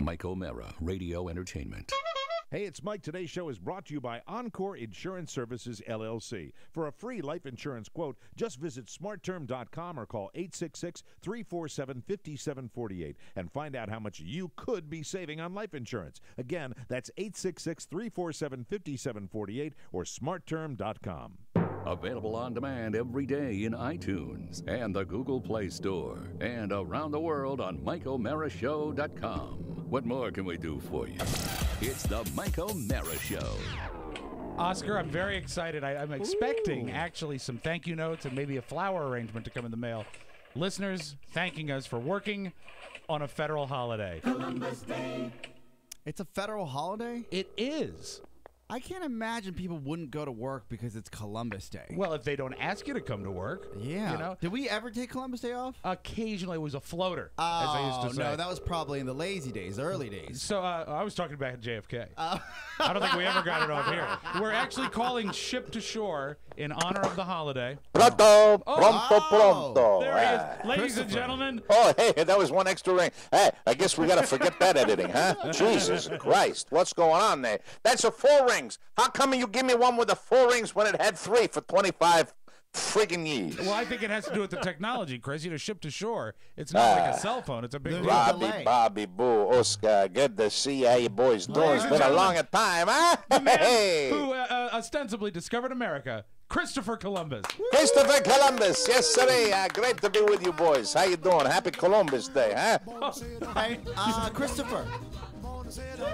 Mike O'Mara, Radio Entertainment. Hey, it's Mike. Today's show is brought to you by Encore Insurance Services, LLC. For a free life insurance quote, just visit smartterm.com or call 866-347-5748 and find out how much you could be saving on life insurance. Again, that's 866-347-5748 or smartterm.com. Available on demand every day in iTunes and the Google Play Store and around the world on MikeO'MaraShow.com. What more can we do for you? It's the Mike O'Mara Show. Oscar, I'm very excited. I'm expecting actually some thank you notes and maybe a flower arrangement to come in the mail. Listeners thanking us for working on a federal holiday. Columbus Day. It's a federal holiday? It is. I can't imagine people wouldn't go to work because it's Columbus Day. Well, if they don't ask you to come to work. Yeah. You know? Did we ever take Columbus Day off? Occasionally it was a floater, as Oh, I used to say. no, that was probably in the lazy days, early days. So I was talking back at JFK. I don't think we ever got it off here. We're actually calling Ship to Shore in honor of the holiday. Pronto, Oh. pronto, pronto. There he is. Ladies and gentlemen. Oh, hey, that was one extra ring. Hey, I guess we got to forget that editing, huh? Jesus Christ, what's going on there? That's a 4 rings. How come you give me one with the 4 rings when it had 3 for 25 friggin' years? Well, I think it has to do with the technology, Chris. You know, Ship to Shore. It's not like a cell phone. It's a big deal. Bobby, Boo, Oscar, good to see how you boys doing. It's been a long time, huh? The man Hey. who ostensibly discovered America, Christopher Columbus. Christopher Columbus, yes, sir. Great to be with you boys. How you doing? Happy Columbus Day, huh? Hey, Christopher.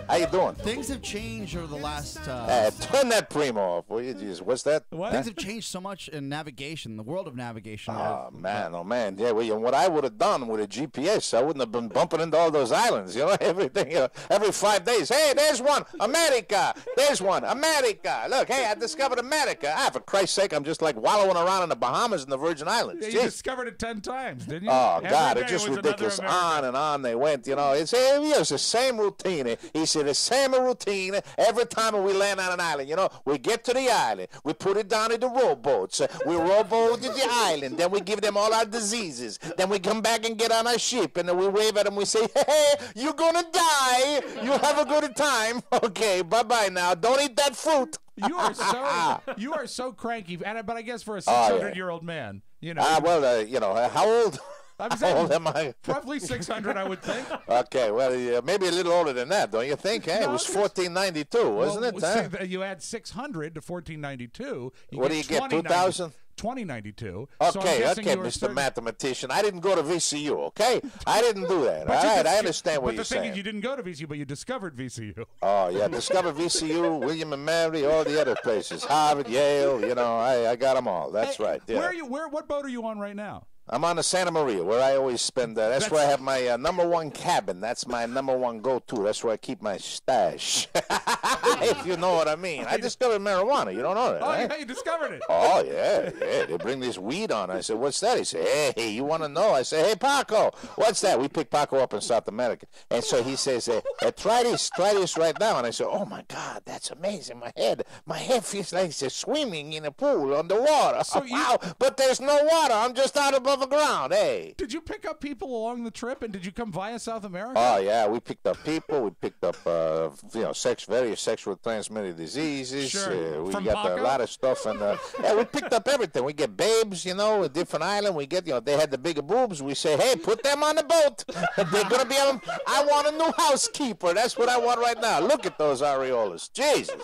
How you doing? Things have changed over the last... Turn that primo off, will you? Jeez, what's that? What? Things have changed so much in navigation, the world of navigation. Oh, man. Yeah, well, what I would have done with a GPS, I wouldn't have been bumping into all those islands, everything, every 5 days. Hey, there's one, America. There's one, America. Look, hey, I discovered America. For Christ's sake, I'm just like wallowing around in the Bahamas and the Virgin Islands. Yeah, you discovered it 10 times, didn't you? Oh, Every God, day it's just was another ridiculous. America. On and on they went, It's the same routine. He said the same routine every time we land on an island. We get to the island. We put it down in the rowboats. We rowboat to the island. Then we give them all our diseases. Then we come back and get on our ship. And then we wave at them. We say, hey, you're going to die. You have a good time. Okay, bye-bye now. Don't eat that fruit. You are so cranky, but I guess for a 600-year-old man, how old? I'm How old am I? roughly 600, I would think. Okay, well, maybe a little older than that, don't you think? Hey, it was 1492, wasn't it? Huh? You add 600 to 1492. What do you get, 2,000? 2092. Okay, Mr. Mathematician. I didn't go to VCU, okay? I didn't do that, all right? I understand what you're saying. But the thing is, you didn't go to VCU, but you discovered VCU. Oh, yeah, discovered VCU, William and Mary, all the other places. Harvard, Yale, I got them all. That's right. Yeah. Where are you? What boat are you on right now? I'm on the Santa Maria, where I always spend. That's where I have my number one cabin. That's my number one go-to. That's where I keep my stash. If you know what I mean. I discovered marijuana. You don't know that, yeah, you discovered it. Oh, yeah. They bring this weed on. I said, what's that? He said, hey, you want to know? I said, hey, Paco, what's that? We picked Paco up in South America. And so he says, try this right now. And I said, oh, my God, that's amazing. My head feels like it's swimming in a pool underwater. So wow, but there's no water. I'm just out above the ground, hey. Did you pick up people along the trip, and did you come via South America? Oh, yeah, we picked up people. We picked up, various sexual transmitted diseases. Sure. We From got a Paco? lot of stuff. And we picked up everything. We get babes, a different island. We get, they had the bigger boobs. We say, hey, put them on the boat. They're going to be on. I want a new housekeeper. That's what I want right now. Look at those areolas. Jesus.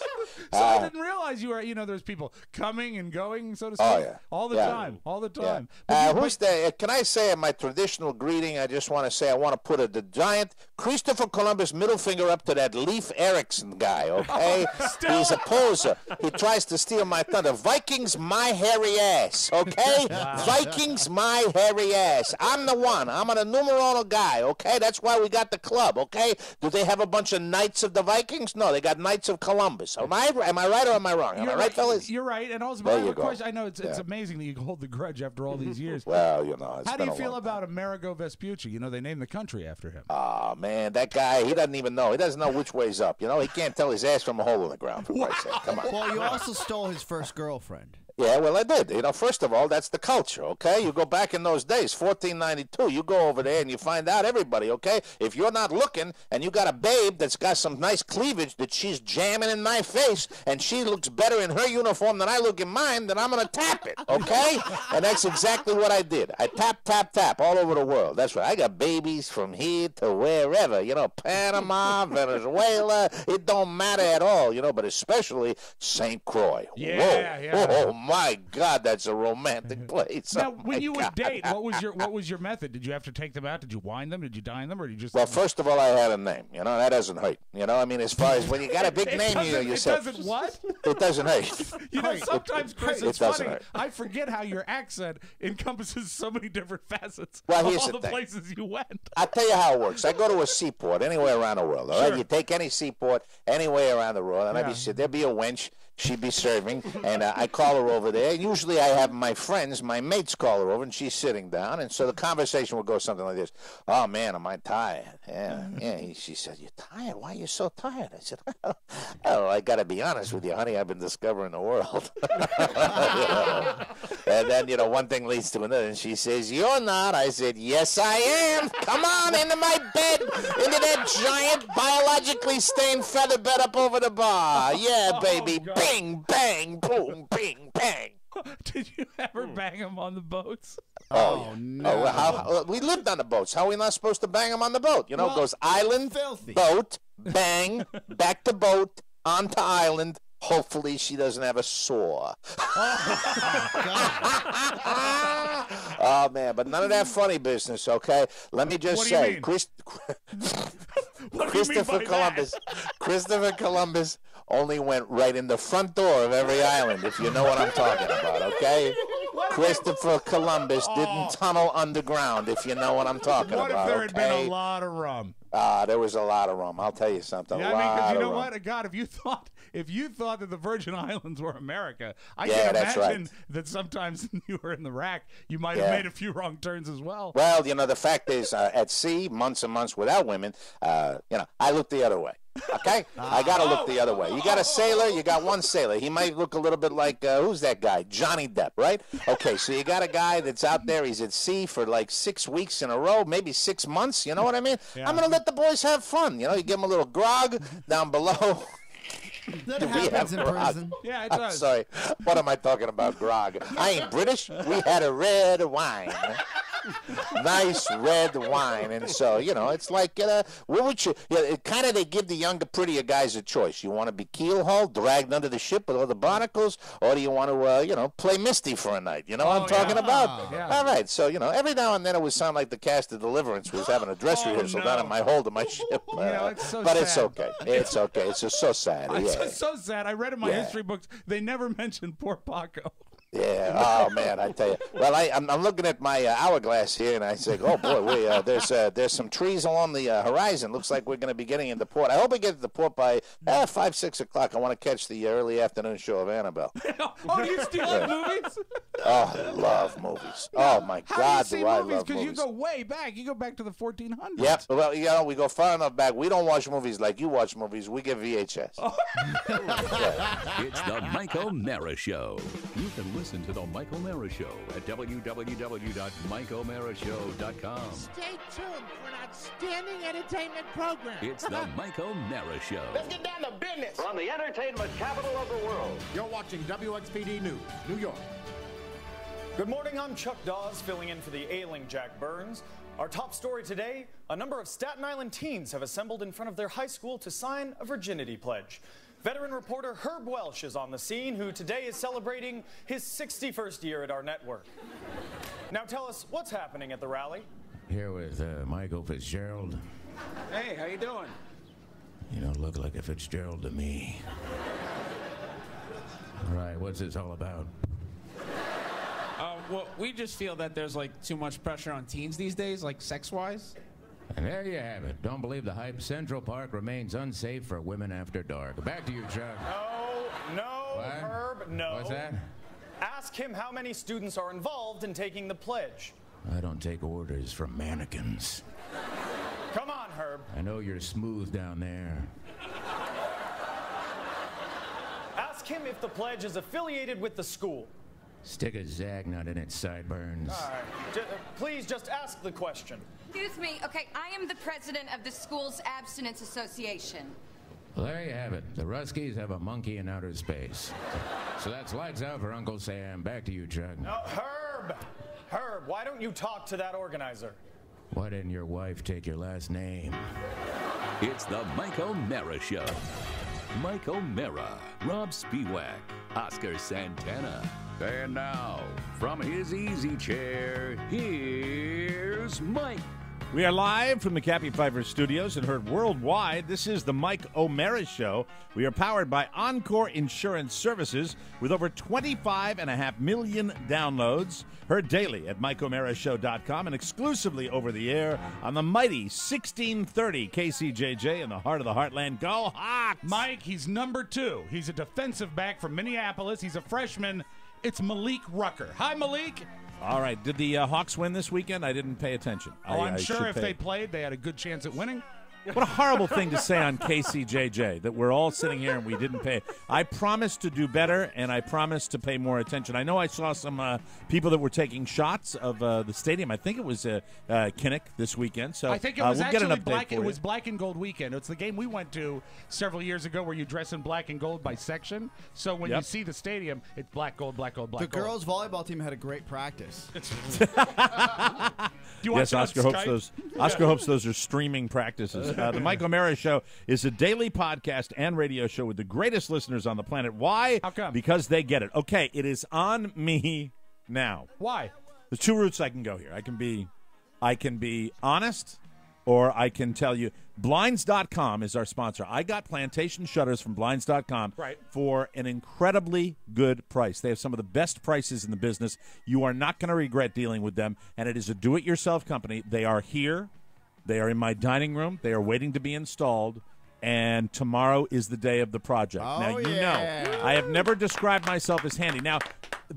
So I didn't realize you were, there's people coming and going, so to speak. Oh, yeah. All the time. All the time. Yeah. Who's there? Can I say my traditional greeting? I just want to say I want to put the giant Christopher Columbus middle finger up to that Leif Erikson guy, okay? He's a poser. He tries to steal my thunder. Vikings, my hairy ass, okay? Vikings, my hairy ass. I'm the one. I'm a numero uno guy, okay? That's why we got the club, okay? Do they have a bunch of Knights of the Vikings? No, they got Knights of Columbus. Am I right or am I wrong? Am I right, fellas? You're right. And also, There I you have a go. question. I know it's amazing that you hold the grudge after all these years. Well, it's How do been you a feel long about Amerigo Vespucci? They named the country after him. Oh, man, that guy, he doesn't even know. He doesn't know which way's up. He can't tell his ass from a hole in the ground, for Christ's sake. Come on. Well, you also stole his first girlfriend. Yeah, well, I did. You know, first of all, that's the culture, okay? You go back in those days, 1492, you go over there and you find out everybody, okay? If you're not looking and you got a babe that's got some nice cleavage that she's jamming in my face and she looks better in her uniform than I look in mine, then I'm going to tap it, okay? And that's exactly what I did. I tap, tap, tap all over the world. That's right. I got babies from here to wherever, you know, Panama, Venezuela. It don't matter at all, you know, but especially St. Croix. Yeah, Whoa. yeah. Oh, my God, that's a romantic place. Now, Oh, when my you would God. date, what was your method? Did you have to take them out? Did you wine them? Did you dine them? Or did you just... Well, first of all, I had a name. You know, that doesn't hurt. You know, I mean, as far as when you got a big name, you say... It doesn't what? It doesn't hurt. You know, sometimes, Chris, it it's doesn't funny. hurt. I forget how your accent encompasses so many different facets Well, of here's all the the thing. places you went. I'll tell you how it works. I go to a seaport anywhere around the world, all right? Sure. You take any seaport anywhere around the world, and Yeah. there'd be a wench. She'd be serving, and I call her over there. Usually I have my friends, my mates call her over, and she's sitting down. And so the conversation would go something like this. Oh, man, am I tired? Yeah. She said, you're tired? Why are you so tired? I said, oh, I got to be honest with you, honey. I've been discovering the world. And then, you know, one thing leads to another. And she says, you're not. I said, yes, I am. Come on into my bed, into that giant biologically stained feather bed up over the bar. Yeah, baby. God. Bing, bang, boom, bing, bang. Did you ever bang them on the boats? Oh, yeah. no. Oh, well, we lived on the boats. How are we not supposed to bang them on the boat? You know, it goes island, filthy. boat, bang, back to boat, onto island. Hopefully she doesn't have a sore. Oh, man, but none of that funny business, okay? Let me just What do you say, mean? What do you mean by that? Christopher Columbus only went right in the front door of every island, if you know what I'm talking about, okay? Christopher Columbus didn't tunnel underground, if you know what I'm talking What if about, there had been okay? a lot of rum? There was a lot of rum. I'll tell you something. Yeah, a I mean, lot because you of know rum. what, God, if you thought that the Virgin Islands were America, I Yeah, can that's imagine right. that sometimes you were in the rack, you might have Yeah. made a few wrong turns as well. Well, you know, the fact is, at sea, months and months without women, you know, I look the other way. Okay? I got to look the other way. You got a sailor, you got one sailor. He might look a little bit like, who's that guy? Johnny Depp, right? Okay, so you got a guy that's out there, he's at sea for like 6 weeks in a row, maybe 6 months, you know what I mean? Yeah. I'm going to let the boys have fun. You know, you give them a little grog down below. That We have happens in grog. prison. Yeah, it I'm does. sorry. What am I talking about, grog? I ain't British. We had a red wine. Nice red wine. And so, you know, it's like, what would you, it kind of, they give the younger, prettier guys a choice. You want to be keel-hauled, dragged under the ship with all the barnacles, or do you want to, you know, play Misty for a night? You know what I'm talking about? Yeah. All right. So, you know, every now and then it would sound like the cast of Deliverance was having a dress rehearsal down at my hold of my ship. It's so but it's sad. okay. It's okay. It's just so sad. It's Yeah. just so sad. I read in my Yeah. history books, they never mentioned poor Paco. Yeah. Oh man, I tell you. Well, I'm looking at my hourglass here, and I say, oh boy, there's some trees along the horizon. Looks like we're going to be getting into port. I hope we get to the port by 5, 6 o'clock. I want to catch the early afternoon show of Annabelle. Oh, do you still like movies? Oh, I love movies. Oh my How God, do you see do I movies? love Because you movies. go way back. You go back to the 1400s. Yep. Well, you know, we go far enough back. We don't watch movies like you watch movies. We get VHS. It's the Mike O'Mara Show. You can listen to the Mike O'Mara Show at www.mikeomarashow.com. Stay tuned for an outstanding entertainment program. It's the Mike O'Mara Show. Let's get down to business. From the entertainment capital of the world. You're watching WXPD News, New York. Good morning, I'm Chuck Dawes, filling in for the ailing Jack Burns. Our top story today, a number of Staten Island teens have assembled in front of their high school to sign a virginity pledge. Veteran reporter Herb Welsh is on the scene, who today is celebrating his 61st year at our network. Now tell us, what's happening at the rally? Here with Michael Fitzgerald. Hey, how you doing? You don't look like a Fitzgerald to me. All right, what's this all about? Well, we just feel that there's like too much pressure on teens these days, like sex-wise. And there you have it. Don't believe the hype. Central Park remains unsafe for women after dark. Back to you, Chuck. No, What? Herb, no. What's that? Ask him how many students are involved in taking the pledge. I don't take orders from mannequins. Come on, Herb. I know you're smooth down there. Ask him if the pledge is affiliated with the school. Stick a zag nut in its sideburns. All right. Please just ask the question. Excuse me. Okay, I am the president of the School's Abstinence Association. Well, there you have it. The Ruskies have a monkey in outer space. So that's lights out for Uncle Sam. Back to you, Chuck. No, Herb, why don't you talk to that organizer? Why didn't your wife take your last name? It's the Mike O'Mara Show. Mike O'Mara, Rob Spiewak, Oscar Santana. And now, from his easy chair, here's Mike. We are live from the Cappy Pfeiffer Studios and heard worldwide. This is the Mike O'Mara Show. We are powered by Encore Insurance Services with over 25.5 million downloads. Heard daily at MikeO'MaraShow.com and exclusively over the air on the mighty 1630 KCJJ in the heart of the heartland. Go Hawks! Mike, he's number 2. He's a defensive back from Minneapolis. He's a freshman. It's Malik Rucker. Hi, Malik. All right. Did the Hawks win this weekend? I didn't pay attention. I'm sure if they played, they had a good chance at winning. What a horrible thing to say on KCJJ, that we're all sitting here and we didn't pay. I promised to do better, and I promised to pay more attention. I know I saw some people that were taking shots of the stadium. I think it was Kinnick this weekend. So I think it was we'll get an update it was black and gold weekend. It's the game we went to several years ago where you dress in black and gold by section. So when you see the stadium, it's black, gold, black, gold, black, gold. The girls' volleyball team had a great practice. Yes, Oscar hopes those are streaming practices. The Mike O'Mara Show is a daily podcast and radio show with the greatest listeners on the planet. Why? How come? Because they get it. Okay, it is on me now. Why? There's two routes I can go here. I can be honest, or I can tell you. Blinds.com is our sponsor. I got plantation shutters from Blinds.com for an incredibly good price. They have some of the best prices in the business. You are not going to regret dealing with them, and it is a do-it-yourself company. They are here. They are in my dining room. They are waiting to be installed, and tomorrow is the day of the project. Now, you know, I have never described myself as handy. Now,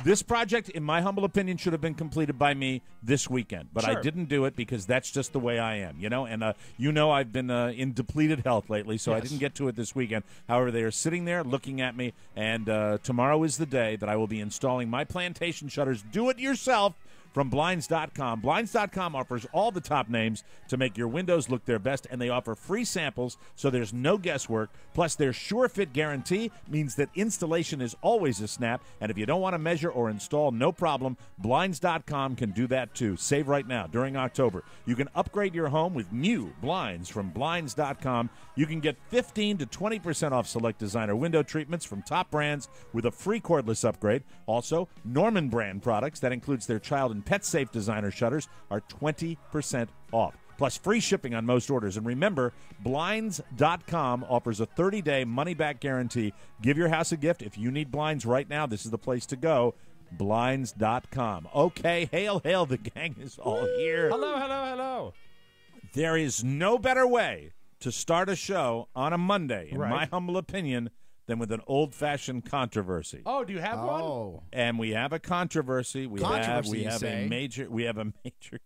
this project, in my humble opinion, should have been completed by me this weekend, but I didn't do it because that's just the way I am, you know? And, I've been in depleted health lately, so I didn't get to it this weekend. However, they are sitting there looking at me, and tomorrow is the day that I will be installing my plantation shutters. Do it yourself. From Blinds.com. Blinds.com offers all the top names to make your windows look their best, and they offer free samples, so there's no guesswork. Plus, their sure-fit guarantee means that installation is always a snap, and if you don't want to measure or install, no problem. Blinds.com can do that, too. Save right now during October. You can upgrade your home with new blinds from Blinds.com. You can get 15 to 20% off select designer window treatments from top brands with a free cordless upgrade. Also, Norman brand products, that includes their child and pet safe designer shutters, are 20% off. Plus free shipping on most orders. And remember, Blinds.com offers a 30-day money-back guarantee. Give your house a gift. If you need blinds right now, this is the place to go. Blinds.com. Okay, hail, hail. The gang is all here. Hello, hello, hello. There is no better way to start a show on a Monday, in my humble opinion, than with an old-fashioned controversy. Oh, do you have one? And we have a controversy. We have a major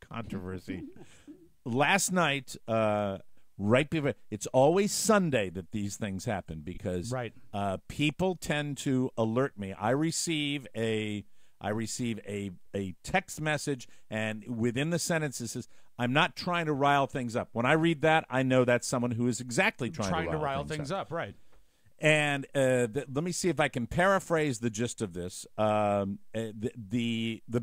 controversy. Last night, right before, it's always Sunday that these things happen because people tend to alert me. I receive a text message, and within the sentence it says, "I'm not trying to rile things up." When I read that, I know that's someone who is exactly trying to rile things up. Right. And let me see if I can paraphrase the gist of this. The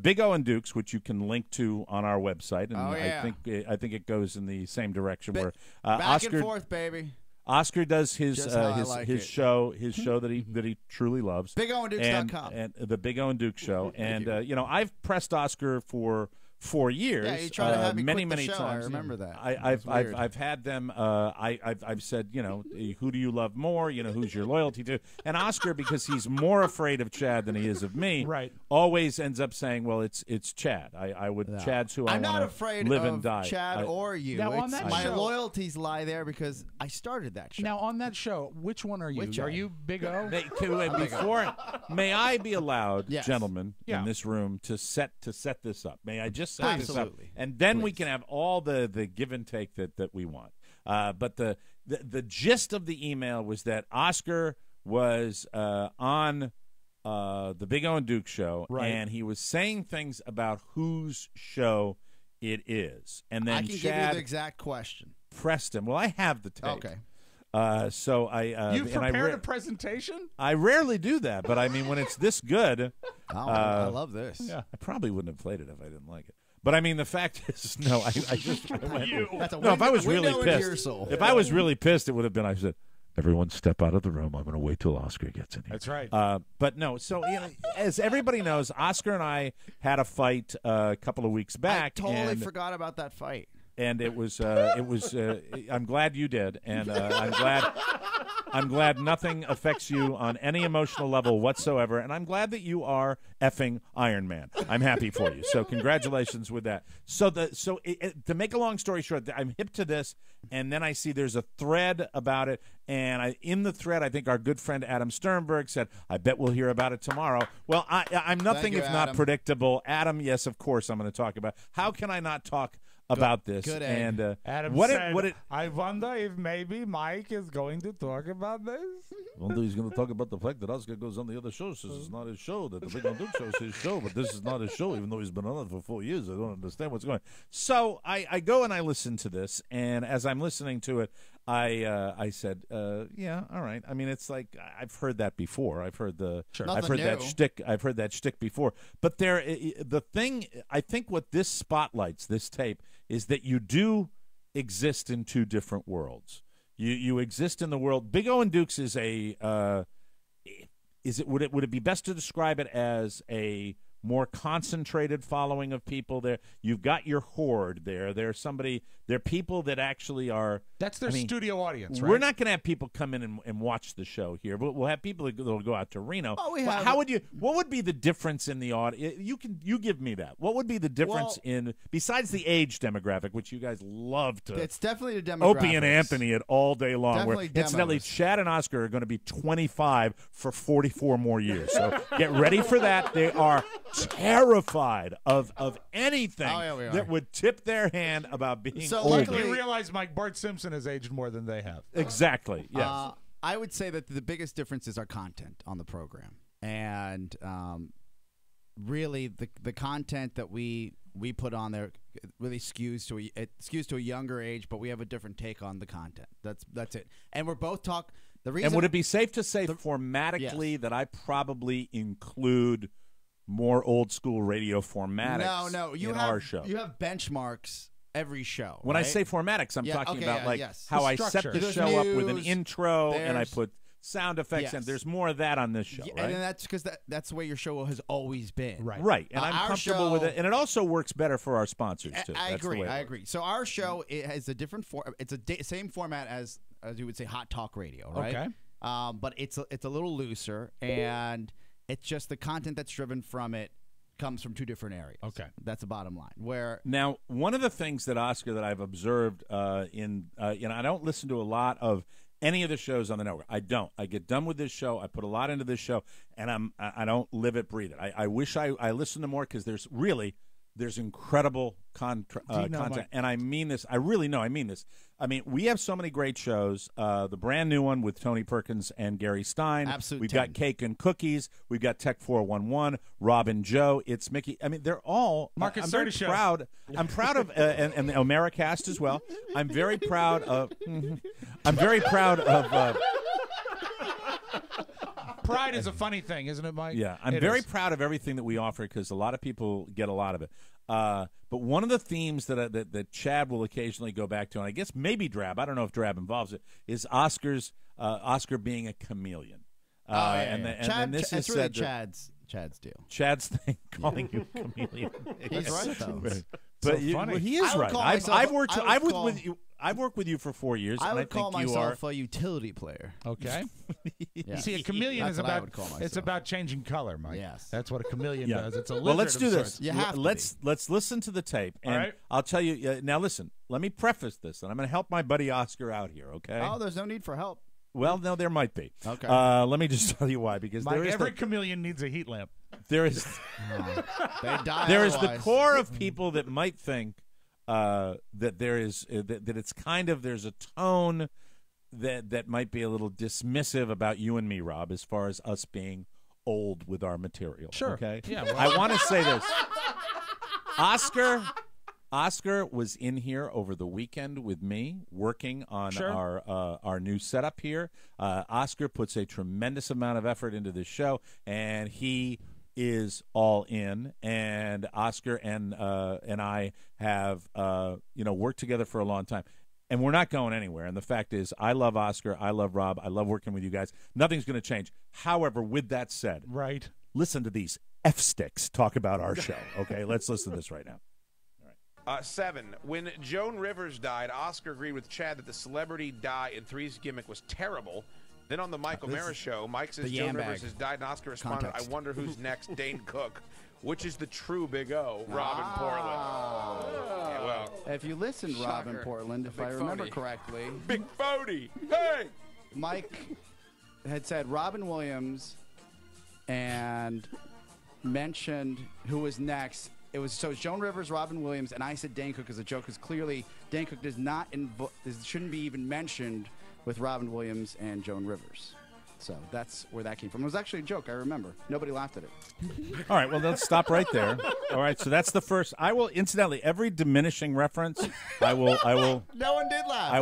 Big O and Dukes, which you can link to on our website, and I think it goes in the same direction. Where back Oscar, and forth, baby. Oscar does his show that he truly loves. BigOandDukes.com. and the Big O and Duke show. And I've pressed Oscar for 4 years. Yeah, you tried to have me many quit the show. times. I remember that. I've had them. I've said, who do you love more? Who's your loyalty to? And Oscar, because he's more afraid of Chad than he is of me, always ends up saying, well, it's Chad. Chad's who I'm I not want afraid to live of and die. Chad or you. Now, on that my show, loyalties lie there because I started that show. Now, on that show, which one are you? Are you Big O? May I be allowed, gentlemen, in this room to set this up? May I just set this up? And then we can have all the give and take that we want. But the gist of the email was that Oscar was on the Big O and Duke show, and he was saying things about whose show it is, and then I can give you the exact question. Pressed him. Well, I have the tape. Okay. So I you prepared a presentation? I rarely do that, but I mean when it's this good, I love this. Yeah, I probably wouldn't have played it if I didn't like it. But I mean, the fact is, no, I just if I was really pissed, if I was really pissed, it would have been. I said, "Everyone, step out of the room. I'm going to wait till Oscar gets in here." That's right. But no, so as everybody knows, Oscar and I had a fight a couple of weeks back. I totally forgot about that fight. And it was. I'm glad you did, and I'm glad nothing affects you on any emotional level whatsoever, and I'm glad that you are effing Iron Man. I'm happy for you. So congratulations with that. So to make a long story short, I'm hip to this, and then I see there's a thread about it, and in the thread, I think our good friend Adam Sternberg said, "I bet we'll hear about it tomorrow." Well, I'm nothing if not predictable. Adam, yes, of course, I'm going to talk about. How can I not talk about this? Good and Adam said, I wonder if maybe Mike is going to talk about this. I wonder he's going to talk about the fact that Oscar goes on the other show, says it's not his show, that the Big on Duke show is his show, but this is not his show, even though he's been on it for 4 years. I don't understand what's going on. So I go and I listen to this, and as I'm listening to it, I said, yeah, all right. I mean, it's like I've heard that before. I've heard that shtick. I've heard that shtick before. But the thing, I think, what this spotlights, this tape, is that you do exist in two different worlds. You exist in the world. Big O and Dukes is would it be best to describe it as a more concentrated following of people there? You've got your horde there. They're people that actually are. That's their studio audience, right? We're not going to have people come in and watch the show here, but we'll have people that'll go out to Reno. Oh, what would be the difference in the audience? You give me that. What would be the difference besides the age demographic, which you guys love to? It's definitely the demographics. Opie and Anthony it all day long. Definitely Incidentally, Chad and Oscar are going to be 25 for 44 more years. So get ready for that. They are terrified of anything that would tip their hand about being old. Luckily, you realize, Mike, Bart Simpson has aged more than they have. Exactly, yes. I would say that the biggest difference is our content on the program. And really, the content that we put on there really skews to a younger age, but we have a different take on the content. That's it. And we're both And would it be safe to say formatically that I probably include more old school radio formatics in our show? You have benchmarks every show. When right? I say formatics, I'm talking about how I set the There's show up with an news, intro and I put sound effects, and there's more of that on this show, right? And that's because that's the way your show has always been. Right. And I'm comfortable with it, and it also works better for our sponsors, too. I agree. So our show, it has a different it's same format as you would say hot talk radio, right? Okay. But it's a little looser, and it's just the content that's driven from it comes from two different areas. Okay. That's the bottom line. Now, one of the things that, Oscar, that I've observed I don't listen to a lot of any of the shows on the network. I don't. I get done with this show. I put a lot into this show, and I don't live it, breathe it. I wish I listened to more because there's incredible content, and I mean this. I really know. I mean this. I mean, we have so many great shows. The brand new one with Tony Perkins and Gary Stein. Absolute. We've got Cake and Cookies. We've got Tech 411. Rob and Joe. It's Mickey. I mean, they're all. Marcus I'm very Show. proud. I'm proud of and the Americast as well. I'm very proud of. I'm very proud of. Pride is a funny thing, isn't it, Mike? Yeah, I'm very proud of everything that we offer because a lot of people get a lot of it. But one of the themes that Chad will occasionally go back to, and I guess maybe Drab, I don't know if Drab involves it, is Oscar being a chameleon. And this is really Chad's deal. Chad's thing, calling you a chameleon. He's right, though. But funny. He is right. I've worked with you for 4 years. I would and I call think myself a utility player. Okay. Yeah. See, a chameleon That's is what I would call myself. it's about changing color, Mike. Yes. That's what a chameleon does. It's a lizard. Well, let's do of this. sorts. You have to let's listen to the tape, and All right. I'll tell you. Now, listen. Let me preface this, and I'm going to help my buddy Oscar out here. Okay. Oh, there's no need for help. Well, no, there might be. Okay. Let me just tell you why. Because Mike, every chameleon needs a heat lamp. There is They die. there is the otherwise. core of people that might think that there is that it's kind of there's a tone that might be a little dismissive about you and me, Rob, as far as us being old with our material. Sure. Okay. Yeah. Well, I want to say this. Oscar was in here over the weekend with me working on our new setup here. Oscar puts a tremendous amount of effort into this show, and he is all in. And Oscar and I have worked together for a long time. And we're not going anywhere. And the fact is, I love Oscar. I love Rob. I love working with you guys. Nothing's going to change. However, with that said, listen to these F-sticks talk about our show. Okay, let's listen to this right now. 7. When Joan Rivers died, Oscar agreed with Chad that the celebrity die in Three's gimmick was terrible. Then on the Michael Mara show, Mike says Joan Rivers has died, and Oscar responded, I wonder who's next, Dane Cook. Which is the true Big O, Robin Portland. Yeah, well, if you listen, Robin Portland, if I remember correctly. Big phony. Hey! Mike had said Robin Williams and mentioned who was next. It was Joan Rivers, Robin Williams, and I said Dane Cook as a joke because clearly Dane Cook does not shouldn't be even mentioned with Robin Williams and Joan Rivers. So that's where that came from. It was actually a joke, I remember. Nobody laughed at it. All right, well, let's stop right there. All right, so that's the first. I will, incidentally, every diminishing reference, I will. No one did laugh. I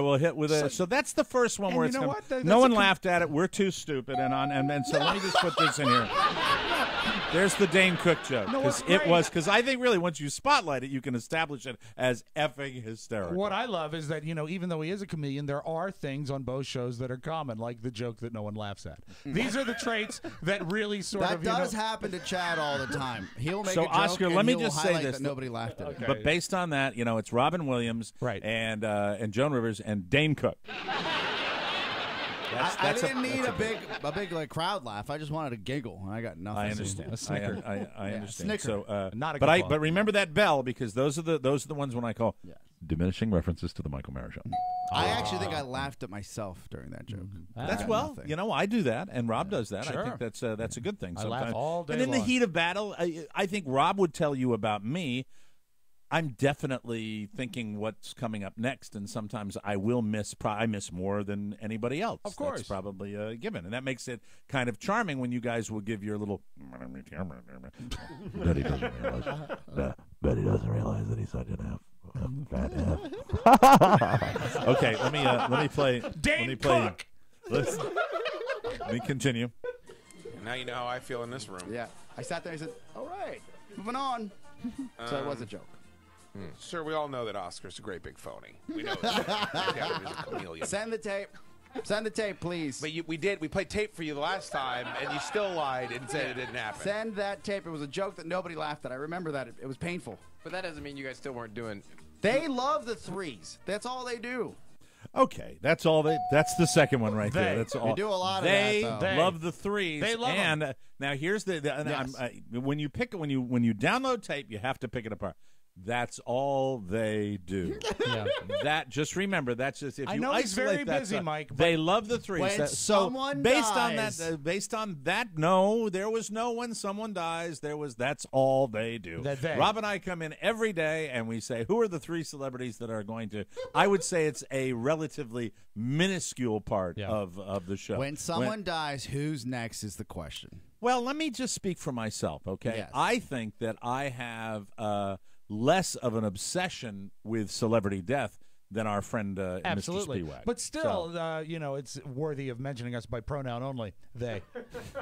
will hit with a. So that's the first one where it's. No one laughed at it. We're too stupid, and so let me just put this in here. There's the Dane Cook joke. Because I think really once you spotlight it, you can establish it as effing hysterical. What I love is that, even though he is a comedian, there are things on both shows that are common, like the joke that no one laughs at. These are the traits that really that does happen to Chad all the time. He'll make a joke Oscar, and let me he'll just say highlight this. That nobody laughed at it. But based on that, it's Robin Williams and Joan Rivers and Dane Cook. I didn't need a big like crowd laugh. I just wanted a giggle, and I got nothing. I understand. A snicker. I understand. Snicker. So, not a but remember that bell, because those are the ones when I call diminishing references to the Michael Mara show. I actually think I laughed at myself during that joke. That's I do that, and Rob does that. Sure. I think that's a good thing. I Sometimes. laugh all day and in the long. heat of battle, I think Rob would tell you about me. I'm definitely thinking what's coming up next, and sometimes I will miss. I miss more than anybody else. Of course, that's probably a given, and that makes it kind of charming when you guys will give your little. Betty doesn't realize that he's such an fat F. Okay, let me play. Dane Cook. Let me continue. And now you know how I feel in this room. Yeah, I sat there and I said, "All right, moving on." So it was a joke. Sir, we all know that Oscar's a great big phony. We know that. He's a chameleon. Send the tape. Send the tape, please. But we played tape for you the last time, and you still lied and said it didn't happen. Send that tape. It was a joke that nobody laughed at. I remember that. It was painful. But that doesn't mean you guys still weren't doing. They love the threes. That's all they do. Okay, that's all that's the second one right there. That's all. We do a lot of they that, though. love the threes. They love them. Now here's when you download tape, you have to pick it apart. That's all they do. That just remember. That's just if you I know he's very busy, stuff, Mike. They love the threes. When someone based dies, on that, no, there was no when someone dies. That's all they do. Rob and I come in every day and we say, who are the three celebrities that are going to? I would say it's a relatively minuscule part of the show. When someone dies, who's next is the question. Well, let me just speak for myself, okay? Yes. I think that I have less of an obsession with celebrity death than our friend Absolutely. Mr. Spiewak. But still, it's worthy of mentioning us by pronoun only. They.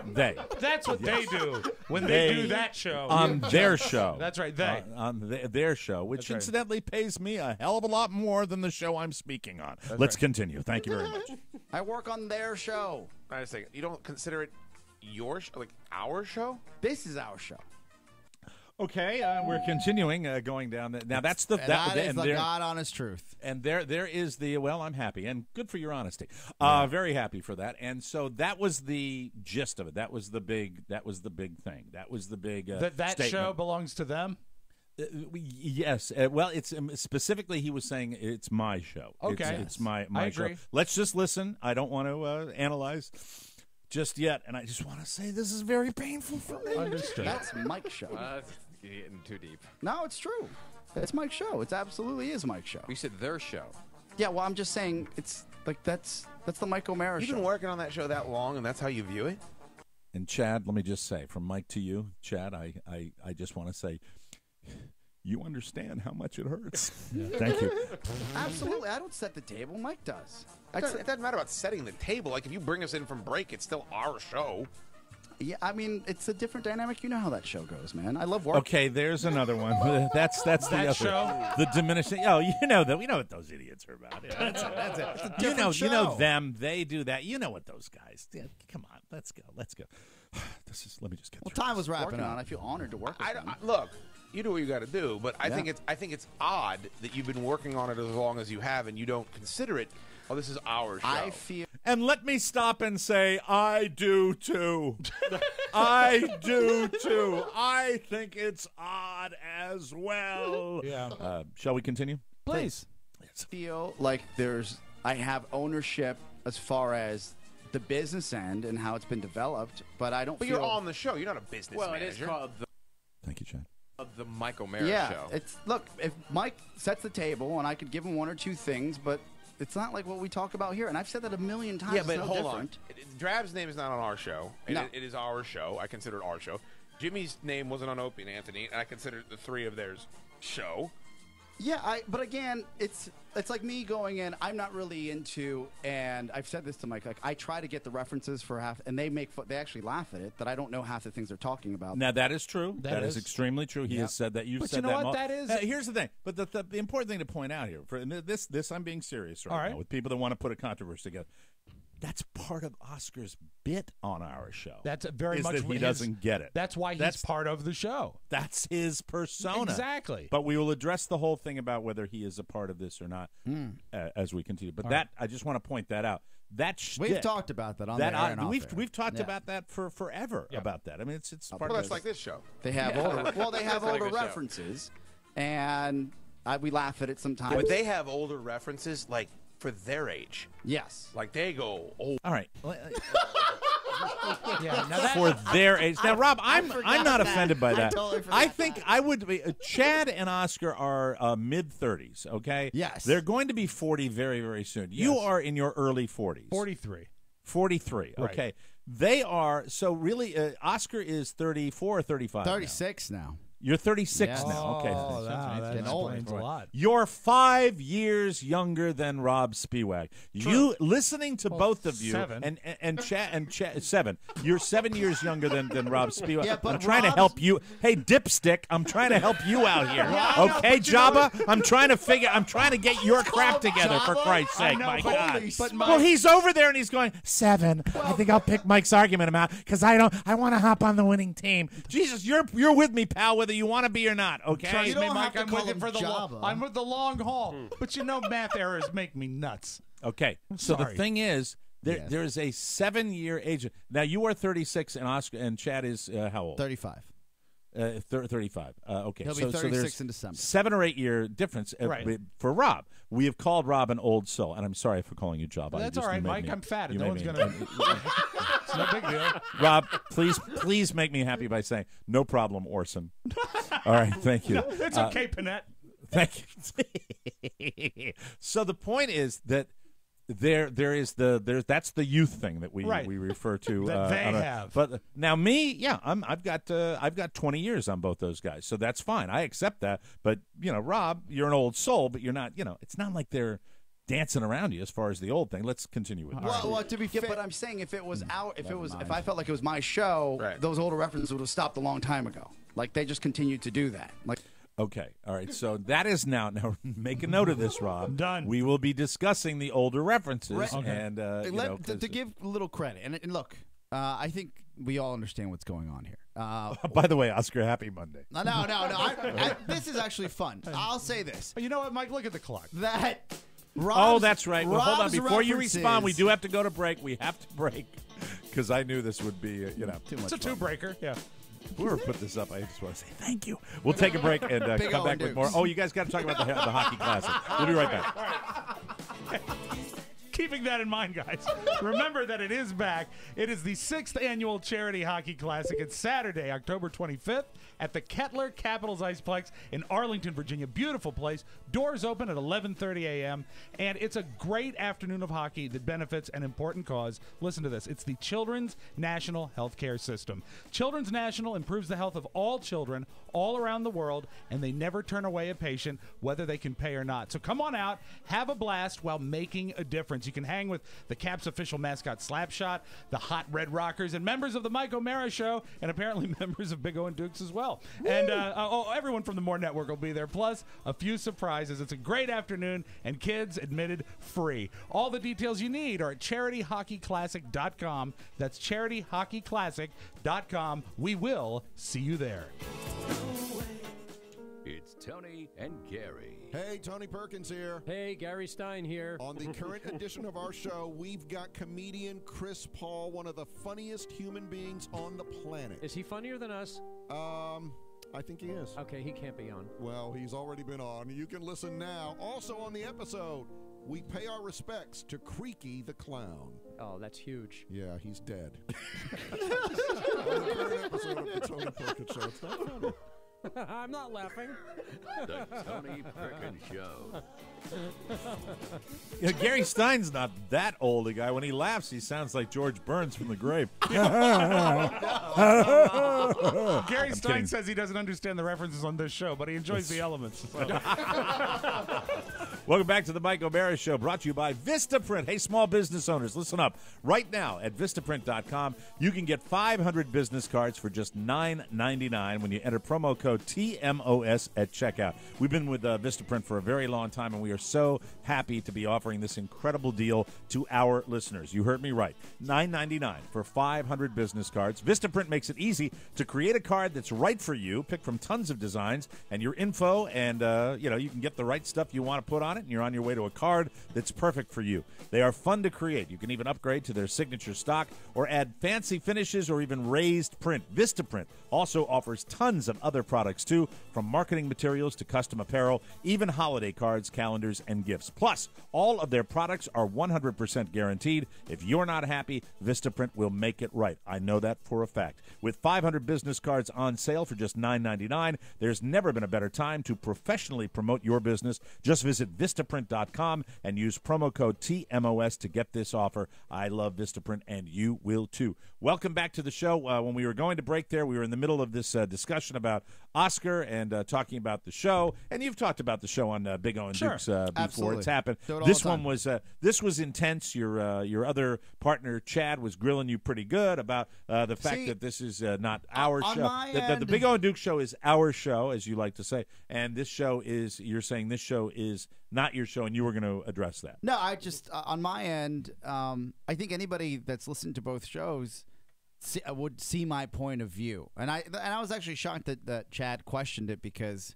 That's what they do when they do that show. On their show. That's right, they. On their show, which incidentally pays me a hell of a lot more than the show I'm speaking on. Let's continue. Thank you very much. I work on their show. I was thinking, you don't consider it your show, like our show? This is our show. Okay, we're continuing going down. Now that's the that is the God honest truth. And there is the I'm happy and good for your honesty. Very happy for that. And so that was the gist of it. That was the big thing. That was the big that statement. Show belongs to them. Yes. Well, it's specifically he was saying it's my show. Okay, it's my show. agree. Let's just listen. I don't want to analyze just yet, and I just want to say this is very painful for me. Understood. That's Mike's show. You're getting too deep. No, it's true. It's Mike's show. It absolutely is Mike's show. You said their show. Yeah, well, I'm just saying it's like that's the Mike O'Mara show. You've been working on that show that long, and that's how you view it? And Chad, let me just say, from Mike to you, Chad, I just want to say, you understand how much it hurts. Thank you. Absolutely. I don't set the table. Mike does. It doesn't matter about setting the table. Like, if you bring us in from break, it's still our show. Yeah, I mean, it's a different dynamic. You know how that show goes, man. I love work. Okay, there's another one. That's the other show? The diminishing. Oh, you know that. We know what those idiots are about. Yeah, that's it. It's a You know different them. They do that. You know what those guys did. Come on, let's go. Let me just get. Well, time was wrapping on. I feel honored to work with them. Look, you do what you got to do, but I think it's odd that you've been working on it as long as you have, and you don't consider it. Oh, this is our show. I feel. And let me stop and say, I do too. I do too. I think it's odd as well. Yeah. Shall we continue? Please. I feel like I have ownership as far as the business end and how it's been developed, but I don't But feel. you're on the show. You're not a business Well, manager. it is called Thank you, Chad. the Mike O'Mara Yeah, show. look, if Mike sets the table and I could give him one or two things, but it's not like what we talk about here. And I've said that a million times. Yeah, but it's no hold different. on. Drab's name is not on our show. No. It is our show. I consider it our show. Jimmy's name wasn't on Opie and Anthony, and I consider the three of theirs show. Yeah, but again, it's like me going in. I'm not really into, and I've said this to Mike. Like, I try to get the references for half, and they actually laugh at it that I don't know half the things they're talking about. Now that is true. That is extremely true. He has said that. You've But said you know that. what? That is. Here's the thing. But the important thing to point out here, for this, I'm being serious right now with people that want to put a controversy together. That's part of Oscar's bit on our show. That's very much that he doesn't get it. That's why he's part of the show. That's his persona. Exactly. But we will address the whole thing about whether he is a part of this or not as we continue. But I just want to point that out. We've talked about that on the air and off air. We've talked about that for forever about that. I mean, it's part Well, of that's like this show. They have older references, and we laugh at it sometimes. But they have older references, like for their age. Yes. Like they go old. All right. Yeah, now that, For their age. Now, Rob, I'm not offended by that. totally forgot I think I would be. Chad and Oscar are mid-30s, okay? Yes. They're going to be 40 very, very soon. You are in your early 40s. 43. 43, okay. Right. They are, so really, Oscar is 34 or 35 36 now. You're 36 Yes. now. Okay. Oh, that getting old. explains a lot. You're 5 years younger than Rob Spiewak. You listening to both of you 7. and Chad 7. You're 7 years younger than Rob Spiewak. Yeah, but I'm trying to Rob's- help you. Hey, Dipstick, I'm trying to help you out here. Okay, Jabba? I'm trying to get your crap together for Christ's sake. My God. Well, he's over there and he's going 7. I think I'll pick Mike's argument about because I want to hop on the winning team. Jesus, you're with me, pal, whether you want to be or not, okay? Trust You me, don't Mike, have to I'm call with it him for the Jabba. I'm with the long haul. But you know, math errors make me nuts. Okay, so the Sorry. thing is, Yes. there is a 7-year age. Now you are 36, and Oscar and Chad is how old? 35. 35. Okay, He'll be so 36 there's in December. 7 or 8 year difference Right. for Rob. We have called Rob an old soul, and I'm sorry for calling you Job. That's all right, Mike. I'm fat, and no one's gonna. It's no big deal. Rob, please make me happy by saying no problem, Orson. All right, thank you. It's okay, Panette. Thank you. So the point is that that's the youth thing that we refer to That they have. But now me, yeah, I've got 20 years on both those guys, so that's fine. I accept that. But Rob, you're an old soul, but you're not. It's not like they're dancing around you as far as the old thing. Let's continue with that. Well, to be fair, but I'm saying if I felt like it was my show, those older references would have stopped a long time ago. Like they just continued to do that. Like. Okay, all right. So that is now make a note of this, Rob. Done. We will be discussing the older references, Okay. and to give a little credit, and look, I think we all understand what's going on here. By the way, Oscar, happy Monday. No. This is actually fun. I'll say this. You know what, Mike? Look at the clock. That. That's right. Well, hold on. Rob's Before you respond, we references- do have to go to break. We have to break because I knew this would be, too much. It's a two-breaker. Yeah. Whoever put this up, I just want to say thank you. We'll take a break and Big come O back and with more. Dukes. Oh, you guys got to talk about the Hockey Classic. We'll be right back. Keeping that in mind, guys, remember that it is back. It is the 6th annual Charity Hockey Classic. It's Saturday, October 25th at the Kettler Capitals Iceplex in Arlington, Virginia. Beautiful place. Doors open at 11:30 a.m., and it's a great afternoon of hockey that benefits an important cause. Listen to this. It's the Children's National Healthcare System. Children's National improves the health of all children all around the world, and they never turn away a patient, whether they can pay or not. So come on out, have a blast while making a difference. You can hang with the Caps official mascot Slapshot, the Hot Red Rockers, and members of the Mike O'Mara Show, and apparently members of Big O and Dukes as well. Woo! And everyone from the More Network will be there, plus a few surprises. It's a great afternoon, and kids admitted free. All the details you need are at charityhockeyclassic.com. That's charityhockeyclassic.com. We will see you there. It's Tony and Gary. Hey, Tony Perkins here. Hey, Gary Stein here. On the current edition of our show, we've got comedian Chris Paul, one of the funniest human beings on the planet. Is he funnier than us? I think he is. Okay, he can't be on. Well, he's already been on. You can listen now. Also on the episode, we pay our respects to Creaky the Clown. Oh, that's huge. Yeah, he's dead. On the current episode of the Tony Perkins Show. It's not funny. I'm not laughing. The Tony Perkins Show. Yeah, Gary Stein's not that old a guy. When he laughs, he sounds like George Burns from The Grave. Gary Stein says he doesn't understand the references on this show, but he enjoys the elements. So. Welcome back to the Mike O'Mara Show, brought to you by Vistaprint. Hey, small business owners, listen up. Right now at Vistaprint.com, you can get 500 business cards for just $9.99 when you enter promo code TMOS at checkout. We've been with Vistaprint for a very long time, and we are so happy to be offering this incredible deal to our listeners. You heard me right. $9.99 for 500 business cards. Vistaprint makes it easy to create a card that's right for you. Pick from tons of designs and your info, and you can get the right stuff you want to put on it, and you're on your way to a card that's perfect for you. They are fun to create. You can even upgrade to their signature stock or add fancy finishes or even raised print. Vistaprint also offers tons of other products too, from marketing materials to custom apparel, even holiday cards, calendars, and gifts. Plus, all of their products are 100% guaranteed. If you're not happy, Vistaprint will make it right. I know that for a fact. With 500 business cards on sale for just $9.99, there's never been a better time to professionally promote your business. Just visit Vistaprint.com and use promo code TMOS to get this offer. I love Vistaprint, and you will too. Welcome back to the show. When we were going to break there, we were in the middle of this discussion about Oscar and talking about the show. And you've talked about the show on Big O and Dukes before. Absolutely. It's happened. This one was intense. Your other partner Chad was grilling you pretty good about the fact that this is not our show. The Big O and Dukes show is our show, as you like to say, and this show is. You're saying this show is not your show, and you were going to address that. No, I just on my end, I think anybody that's listened to both shows would see my point of view, and I was actually shocked that Chad questioned it because,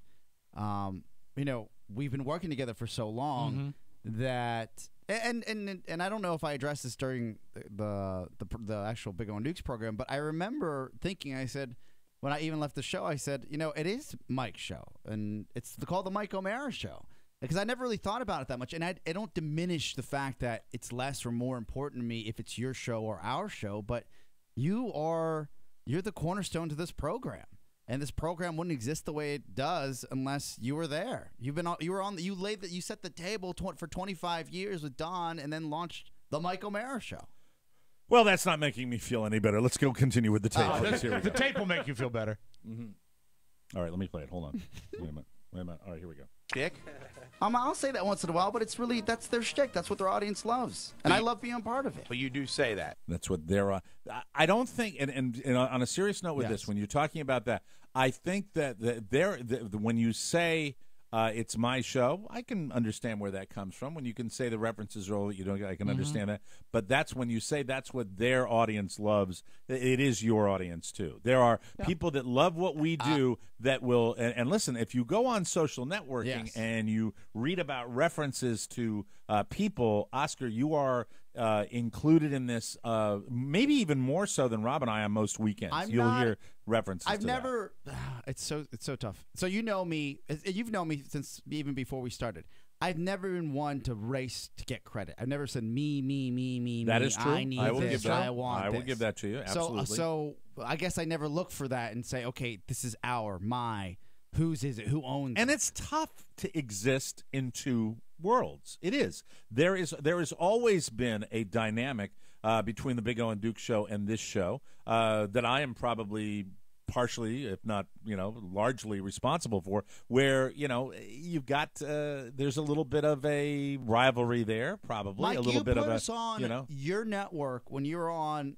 we've been working together for so long that, and I don't know if I addressed this during the actual Big O and Dukes program, but I remember thinking, I said, when I even left the show, I said, it is Mike's show, and it's called the Mike O'Mara Show. Because I never really thought about it that much, and I don't diminish the fact that it's less or more important to me if it's your show or our show, but you're the cornerstone to this program, and this program wouldn't exist the way it does unless you were there. You set the table for 25 years with Don, and then launched the Mike O'Mara Show. Well, that's not making me feel any better. Let's go continue with the tape. The tape will make you feel better. All right, let me play it. Hold on. Wait a minute. All right, here we go. Dick? I'll say that once in a while, but that's their shtick. That's what their audience loves, and I love being a part of it. But you do say that. That's what they're on. I don't think, and on a serious note with this, when you're talking about that, I think that when you say it's my show, I can understand where that comes from. When you can say the references are all that you don't, I can understand that. But that's when you say that's what their audience loves. It is your audience too. There are people that love what we do that will. And listen, if you go on social networking and you read about references to people, Oscar, you are included in this, maybe even more so than Rob and I on most weekends. You'll hear references. I've never. It's so tough. So you know me. You've known me since even before we started. I've never been one to race to get credit. I've never said me. That is true. I need this. I want I will this. give that to you. Absolutely. So I guess I never look for that and say, okay, this is my. whose is it? Who owns And it? it's tough to exist in two worlds. It is. There has always been a dynamic between the Big O and Duke show and this show that I am probably partially, if not, largely responsible for, where, you've got, there's a little bit of a rivalry there, probably. Mike, a little bit put of a, us on your network when you were on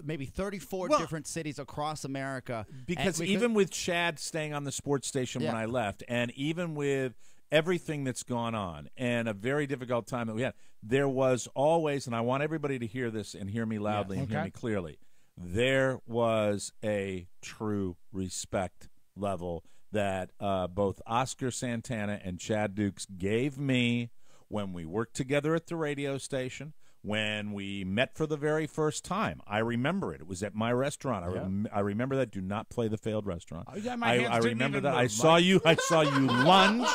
maybe 34 different cities across America. Because even with Chad staying on the sports station when I left, and even with everything that's gone on and a very difficult time that we had, there was always, and I want everybody to hear this and hear me loudly and hear me clearly, there was a true respect level that both Oscar Santana and Chad Dukes gave me when we worked together at the radio station, when we met for the very first time. I remember it. It was at my restaurant. I remember that. Do not play the failed restaurant. Oh, yeah, my hands I didn't remember even that. move, I saw Mike. you. I saw you lunge.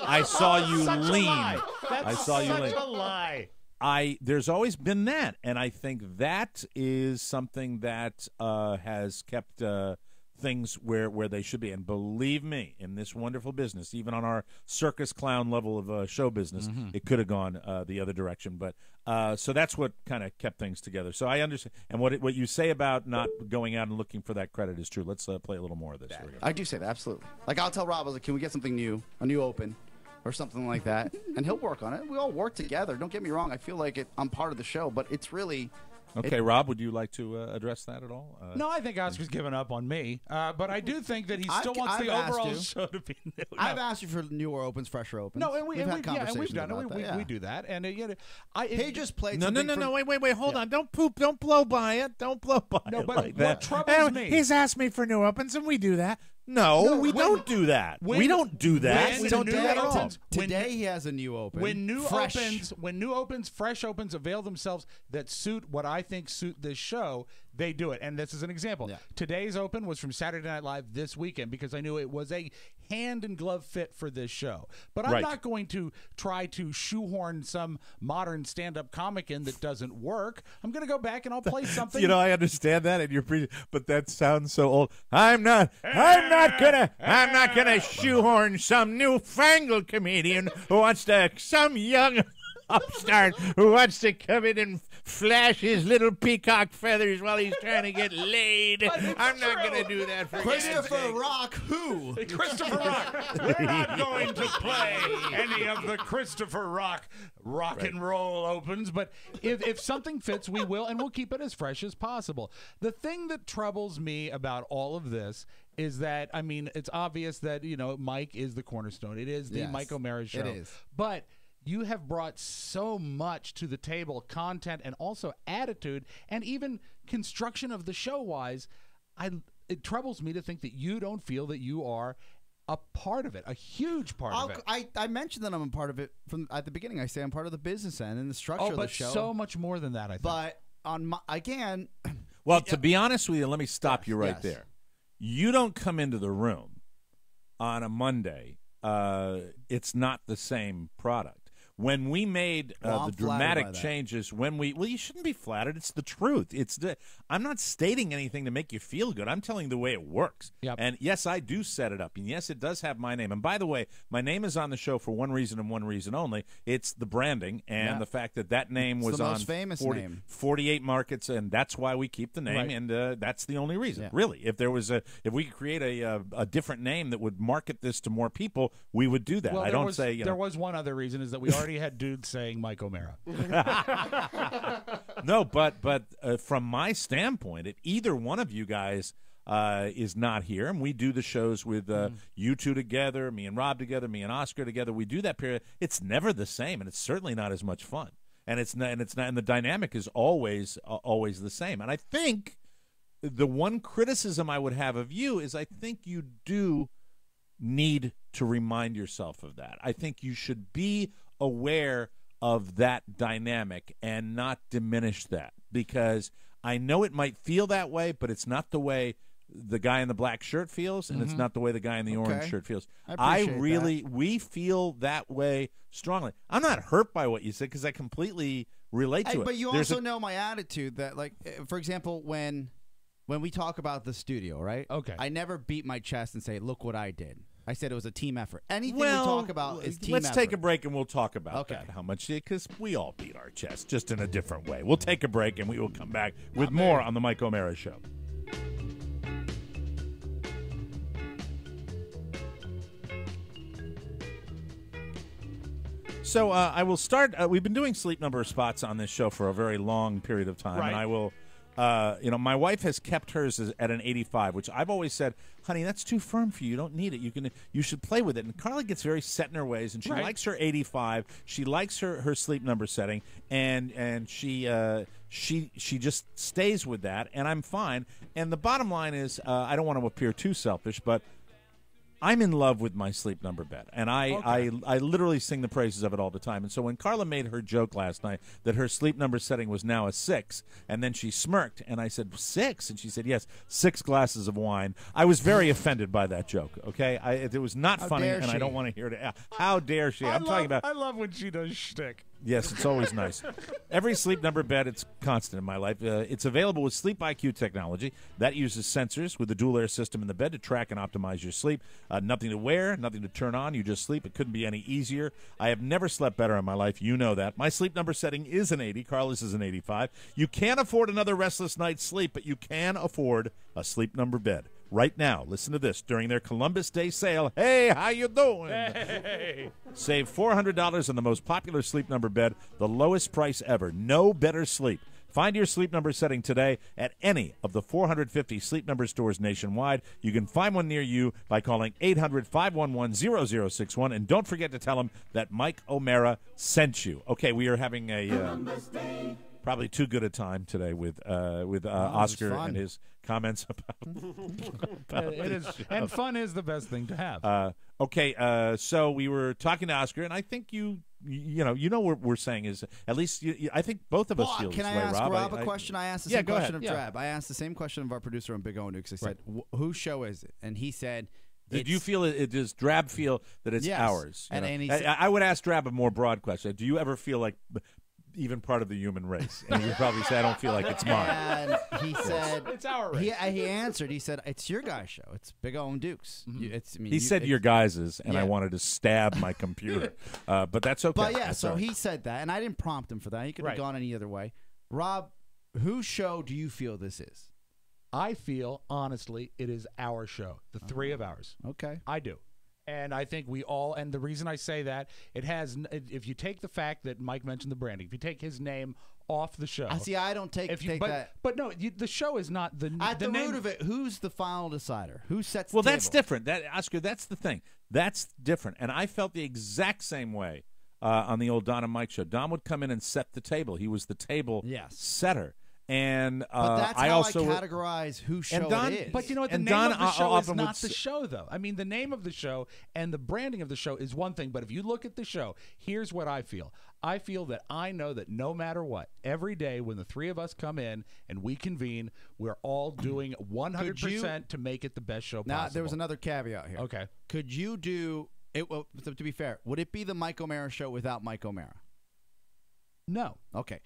I saw you Such a lean. lie. That's I saw you such lean. a lie. There's always been that, and I think that is something that has kept things where they should be. And believe me, in this wonderful business, even on our circus clown level of show business, it could have gone the other direction. But so that's what kind of kept things together. So I understand. And what you say about not going out and looking for that credit is true. Let's play a little more of this. Here we go. I do say that, absolutely. Like, I'll tell Rob, I was like, can we get something new, a new open, or something like that? And he'll work on it. We all work together. Don't get me wrong. I feel like I'm part of the show, but it's really... Okay, Rob, would you like to address that at all? No, I think Oscar's given up on me, but I do think that he still wants I've the overall asked show to be new. No. I've asked you for newer opens, fresher opens. No, and we've had done it. conversations about We that, do that, and he just played. No, something wait, hold on. Don't blow by it. Don't blow by No, it but like what that. troubles me- He's asked me for new opens, and we do that. No, we don't do that. We don't do that. We don't do that at all. Today he has a new open. When new fresh. opens, fresh opens avail themselves that suit what I think suit this show, they do it. And this is an example. Today's open was from Saturday Night Live this weekend because I knew it was a hand and glove fit for this show. But I'm not going to try to shoehorn some modern stand-up comic in that doesn't work. I'm going to go back and I'll play something. I understand that, and but that sounds so old. I'm not gonna shoehorn some newfangled comedian who wants to, some young upstart who wants to come in and flash his little peacock feathers while he's trying to get laid. I'm not going to do that for Christopher Rock. Who? Christopher Rock. We're not going to play any of the Christopher Rock and roll opens, but if something fits, we will, and we'll keep it as fresh as possible. The thing that troubles me about all of this is that, I mean, it's obvious that, Mike is the cornerstone. It is the Mike O'Mara show. It is. But you have brought so much to the table, content and also attitude, and even construction of the show-wise. It troubles me to think that you don't feel that you are a part of it, a huge part of it. I mentioned that I'm a part of it from at the beginning. I say I'm part of the business end and the structure of the show. But so much more than that, I think. But again... Well, to be honest with you, let me stop you right there. You don't come into the room on a Monday. It's not the same product. When we made the dramatic changes, you shouldn't be flattered. It's the truth. I'm not stating anything to make you feel good. I'm telling you the way it works. Yep. And yes, I do set it up. And yes, it does have my name. And by the way, my name is on the show for one reason and one reason only. It's the branding and the fact that name was the on most famous name. 48 markets, and that's why we keep the name. Right. And that's the only reason, really. If we could create a different name that would market this to more people, we would do that. Well, there was one other reason is that we already had dudes saying Mike O'Mara. No, but from my standpoint, if either one of you guys is not here, and we do the shows with you two together, me and Rob together, me and Oscar together, we do that period. It's never the same, and it's certainly not as much fun. And the dynamic is always the same. And I think the one criticism I would have of you is I think you do need to remind yourself of that. I think you should be aware of that dynamic and not diminish that, because I know it might feel that way, but it's not the way the guy in the black shirt feels, and it's not the way the guy in the orange shirt feels. We feel that way strongly. I'm not hurt by what you said because I completely relate to it. But you also know my attitude that, like, for example, when when we talk about the studio, right? Okay. I never beat my chest and say, "Look what I did." I said it was a team effort. Anything Well, we talk about is team let's effort. take a break and we'll talk about that. How much? Because we all beat our chests, just in a different way. We'll take a break and we will come back with more on the Mike O'Mara Show. So I will start. We've been doing sleep number spots on this show for a very long period of time, Right. and I will. My wife has kept hers at an 85, which I've always said, honey, that's too firm for you. You don't need it. You should play with it. And Carla gets very set in her ways, and she Right. likes her 85. She likes her sleep number setting, and she just stays with that, and I'm fine. And the bottom line is, I don't want to appear too selfish, but I'm in love with my sleep number bed, and I literally sing the praises of it all the time. And so when Carla made her joke last night that her sleep number setting was now a 6, and then she smirked, and I said, 6? And she said, yes, 6 glasses of wine. I was very offended by that joke, okay? It was not How funny, dare and I she. don't want to hear it. How dare she? I'm talking about... I love when she does shtick. Yes, it's always nice. Every sleep number bed, it's constant in my life. It's available with Sleep IQ technology. That uses sensors with the dual air system in the bed to track and optimize your sleep. Nothing to wear, nothing to turn on. You just sleep. It couldn't be any easier. I have never slept better in my life. You know that. My sleep number setting is an 80. Carlos is an 85. You can't afford another restless night's sleep, but you can afford a sleep number bed. Right now, listen to this. During their Columbus Day sale, hey, how you doing? Hey. Save $400 on the most popular sleep number bed, the lowest price ever. No better sleep. Find your sleep number setting today at any of the 450 Sleep Number stores nationwide. You can find one near you by calling 800-511-0061. And don't forget to tell them that Mike O'Mara sent you. Okay, we are having a probably too good a time today with Oscar and his comments about It is, and fun is the best thing to have. So we were talking to Oscar, and I think you know what we're saying is at least I think both of us feel Can this I way, ask Rob. Rob a question? I asked the Yeah, same go question ahead. of Drab. I asked the same question of our producer on Big O Nukes. I said, whose show is it? And he said, Did you feel it? Does Drab feel that it's Yes. ours? You And- know? and he said- I would ask Drab a more broad question. Do you ever feel like even part of the human race? And you would probably say, I don't feel like it's mine. And he said, it's our he race. answered. He said, it's your guys' show. It's Big O and Dukes. He said your guys's, and I Yeah. wanted to stab my computer. But that's okay. But yeah, That's so all right. he said that, and I didn't prompt him for that. He could have Right. gone any other way. Rob, whose show do you feel this is? I feel, honestly, it is our show, the three of ours. Okay. I do. And I think we all, and the reason I say that, it has, if you take the fact that Mike mentioned the branding, if you take his name off the show. See, I don't take that. But no, the show is not the At the name root of it, who's the final decider? Who sets Well, the that's table? different. Oscar, that's the thing. That's different. And I felt the exact same way on the old Don and Mike show. Don would come in and set the table. He was the table setter. And But that's I how also I categorize whose show and Don, it is. But you know what? The and name Don of the show is often not would the show, though. I mean, the name of the show and the branding of the show is one thing. But if you look at the show, here's what I feel. I feel that I know that no matter what, every day when the three of us come in and we convene, we're all doing 100% to make it the best show possible. Now, there was another caveat here. Okay. Could you do it? Well, to be fair, would it be the Mike O'Mara show without Mike O'Mara? No. Okay.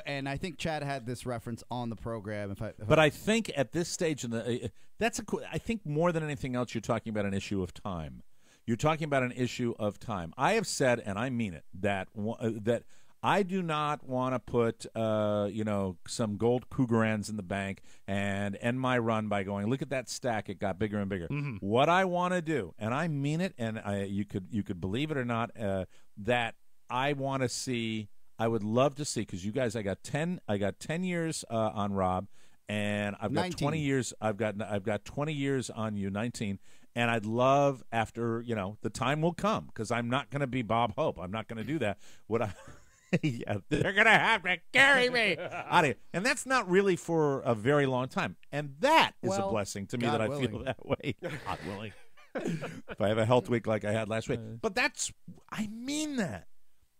And I think Chad had this reference on the program. But I think at this stage in the I think more than anything else, you're talking about an issue of time. You're talking about an issue of time. I have said, and I mean it, that I do not want to put some gold Cougarans in the bank and end my run by going, look at that stack, it got bigger and bigger. What I want to do, and I mean it, and you could believe it or not, that I want to see. I would love to see, because you guys, I got 10 years on Rob, and I've got 19. 20 years. I've got 20 years on you, 19. And I'd love, after the time will come, because I'm not going to be Bob Hope. I'm not going to do that. They're going to have to carry me out of here, and that's not really for a very long time. And that is a blessing to me, God that I willing. feel that way. God willing. If I have a health week like I had last week, but I mean that.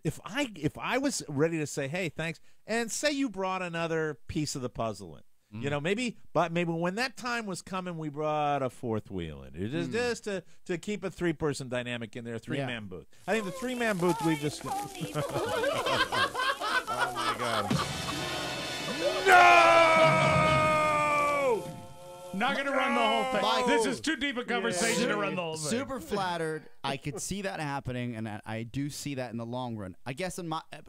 If I was ready to say, hey, thanks, and say you brought another piece of the puzzle in, maybe when that time was coming, we brought a fourth wheel in. It is just to keep a 3-person dynamic in there, a 3-man booth. I think the 3-man booth we've just. Oh my God! No! Not going to run the whole thing. Mike, This is too deep a conversation to run the whole thing. Super flattered. I could see that happening, and I do see that in the long run. I guess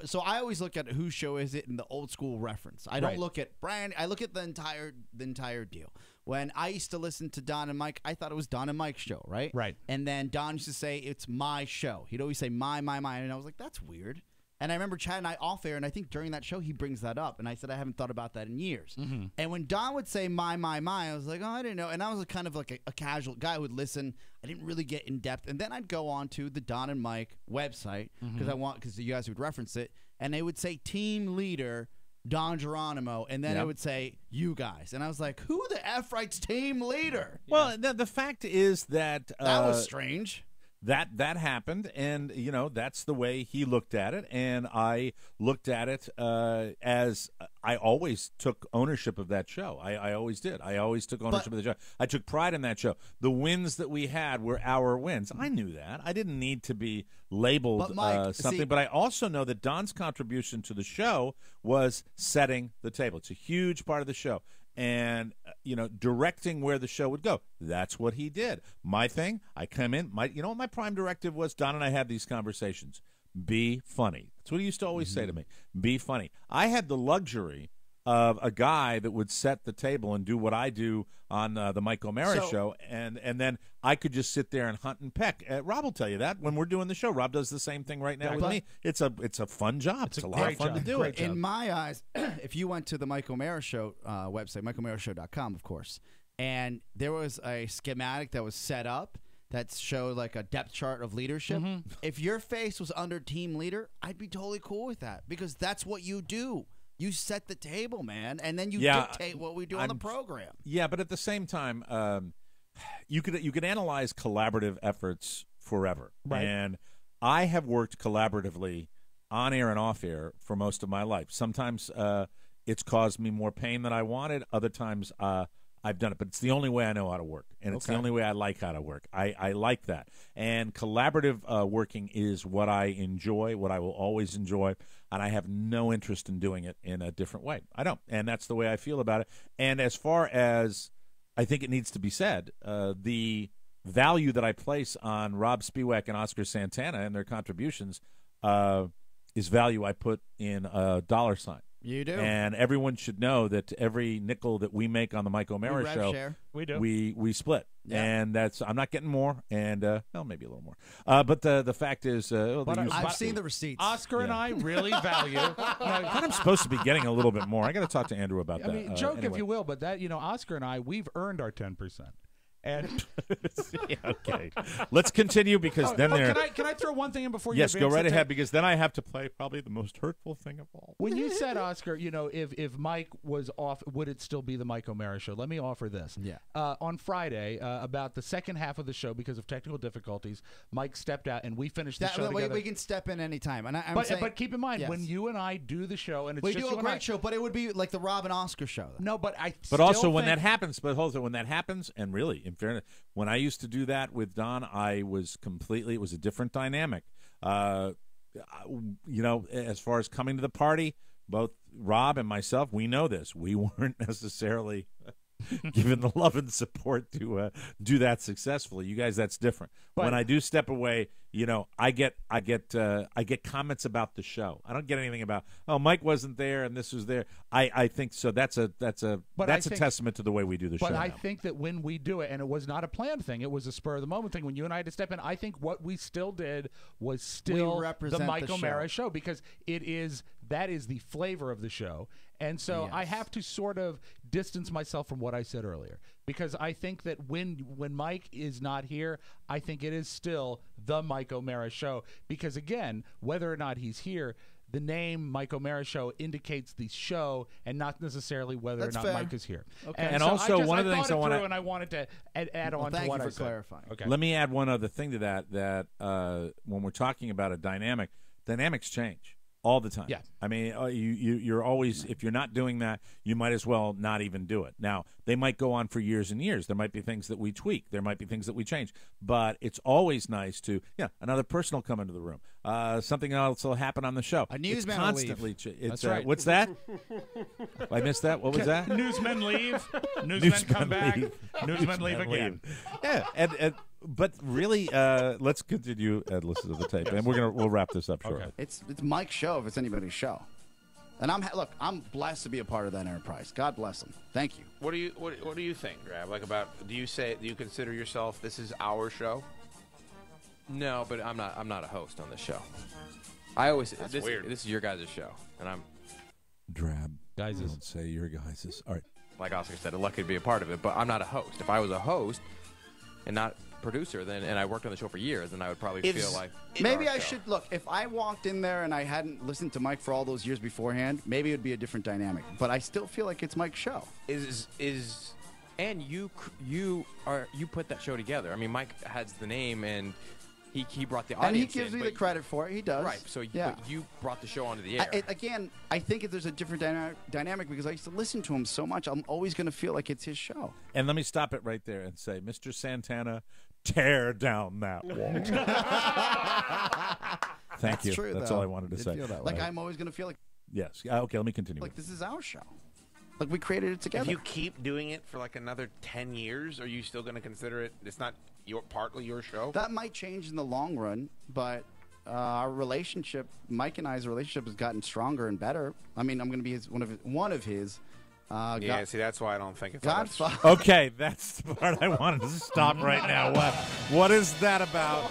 so I always look at whose show is it in the old school reference. I don't look at brand. I look at the entire deal. When I used to listen to Don and Mike, I thought it was Don and Mike's show, right? Right. And then Don used to say it's my show. He'd always say my, and I was like, that's weird. And I remember Chad and I off air, and I think during that show he brings that up, and I said I haven't thought about that in years. And when Don would say my, I was like, oh, I didn't know. And I was kind of like a casual guy who would listen. I didn't really get in depth. And then I'd go on to the Don and Mike website because you guys would reference it, and they would say team leader Don Geronimo, and then it would say you guys, and I was like, who the F writes team leader? Well, the fact is that that was strange. That happened, and that's the way he looked at it, and I looked at it as I always took ownership of that show. I always did. I always took ownership of the show. I took pride in that show. The wins that we had were our wins. I knew that. I didn't need to be labeled something, but I also know that Don's contribution to the show was setting the table. It's a huge part of the show. And directing where the show would go. That's what he did. My thing, I come in. What my prime directive was. Don and I had these conversations. Be funny. That's what he used to always say to me. Be funny. I had the luxury of a guy that would set the table and do what I do on the Mike O'Mara show, and then I could just sit there and hunt and peck. Rob will tell you that when we're doing the show. Rob does the same thing right now with me. It's a fun job. It's a lot of fun to do it. In my eyes, if you went to the Mike O'Mara show website, MikeO'MaraShow.com, of course, and there was a schematic that was set up that showed like a depth chart of leadership. If your face was under team leader, I'd be totally cool with that because that's what you do. You set the table, man, and then you dictate what we do on the program. Yeah, but at the same time, you could analyze collaborative efforts forever. Right. And I have worked collaboratively on air and off air for most of my life. Sometimes it's caused me more pain than I wanted. Other times I've done it, but it's the only way I know how to work, and it's the only way I like how to work. I like that. And collaborative working is what I enjoy, what I will always enjoy, and I have no interest in doing it in a different way. I don't, and that's the way I feel about it. And as far as I think it needs to be said, the value that I place on Rob Spiewak and Oscar Santana and their contributions is value I put in a dollar sign. You do. And everyone should know that every nickel that we make on the Mike O'Mara show, share. We do. We split. Yeah. And I'm not getting more, and well, maybe a little more. But the fact is, I've seen the receipts. Oscar and I really value. I thought I'm supposed to be getting a little bit more. I got to talk to Andrew about that. I mean, joke anyway. if you will, but that Oscar and I, we've earned our 10%. And okay, let's continue because then there. Can I throw one thing in before you? Yes, go right ahead because then I have to play probably the most hurtful thing of all. When you said Oscar, if Mike was off, would it still be the Mike O'Mara show? Let me offer this. Yeah. On Friday, about the second half of the show, because of technical difficulties, Mike stepped out and we finished the show together. We can step in anytime. And but keep in mind when you and I do the show, and it's we just do a great show, but it would be like the Rob and Oscar show. No, but But also when that happens, when that happens, and really, in fairness, when I used to do that with Don, it was a different dynamic. As far as coming to the party, both Rob and myself, we know this. We weren't necessarily given the love and support to do that successfully. You guys, that's different. But when I do step away, I get comments about the show. I don't get anything about Mike wasn't there and this was there. I think so. That's a testament to the way we do the show. But I think that when we do it, and it was not a planned thing, it was a spur of the moment thing. When you and I had to step in, I think what we still did was still the Mike O'Mara show because that is the flavor of the show. And so I have to sort of distance myself from what I said earlier because I think that when Mike is not here, I think it is still the Mike O'Mara show because, again, whether or not he's here, the name Mike O'Mara show indicates the show and not necessarely whether or not Mike is here. Okay. And so also one of the things I wanted to add on to what I said. Clarifying. Okay. Let me add one other thing to that when we're talking about a dynamics change. All the time. Yeah. I mean, you're always, if you're not doing that, you might as well not even do it. Now, they might go on for years and years. There might be things that we tweak. There might be things that we change. But it's always nice to, another person will come into the room. Something else will happen on the show. A newsman will constantly leave. That's right. What's that? I missed that. What was that? Newsmen leave. Newsmen come back. Newsmen leave again. Yeah, but really, let's continue and listen to the tape, and we'll wrap this up shortly. Okay. It's Mike's show if it's anybody's show, and I'm blessed to be a part of that enterprise. God bless him. Thank you. What do you think, Grab? Like do you consider yourself this is our show? No, but I'm not a host on this show. I always That's weird. This is your guys' show, and I'm Drab. Don't say your guys'. All right. Like Oscar said, I'm lucky to be a part of it, but I'm not a host. If I was a host and not producer, and I worked on the show for years, then I would probably feel like maybe I should look. If I walked in there and I hadn't listened to Mike for all those years beforehand, maybe it would be a different dynamic. But I still feel like it's Mike's show. And you put that show together. I mean, Mike has the name, and he brought the audience and he gives in, me the credit for it. He does. Right. So yeah. But you brought the show onto the air. I think if there's a different dynamic because I used to listen to him so much, I'm always going to feel like it's his show. And let me stop it right there and say, Mr. Santana, tear down that wall. Thank you. True, That's though. all I wanted to say. Like I'm always going to feel like. Yes. Okay. Let me continue. Like this is our show. Like we created it together. If you keep doing it for like another 10 years, are you still going to consider it? It's not partly your show. That might change in the long run, but our relationship, Mike and I's relationship, has gotten stronger and better. I mean, I'm going to be one of his. See, that's why I don't think it's Godfather. Okay, that's the part I wanted to stop right now. What is that about?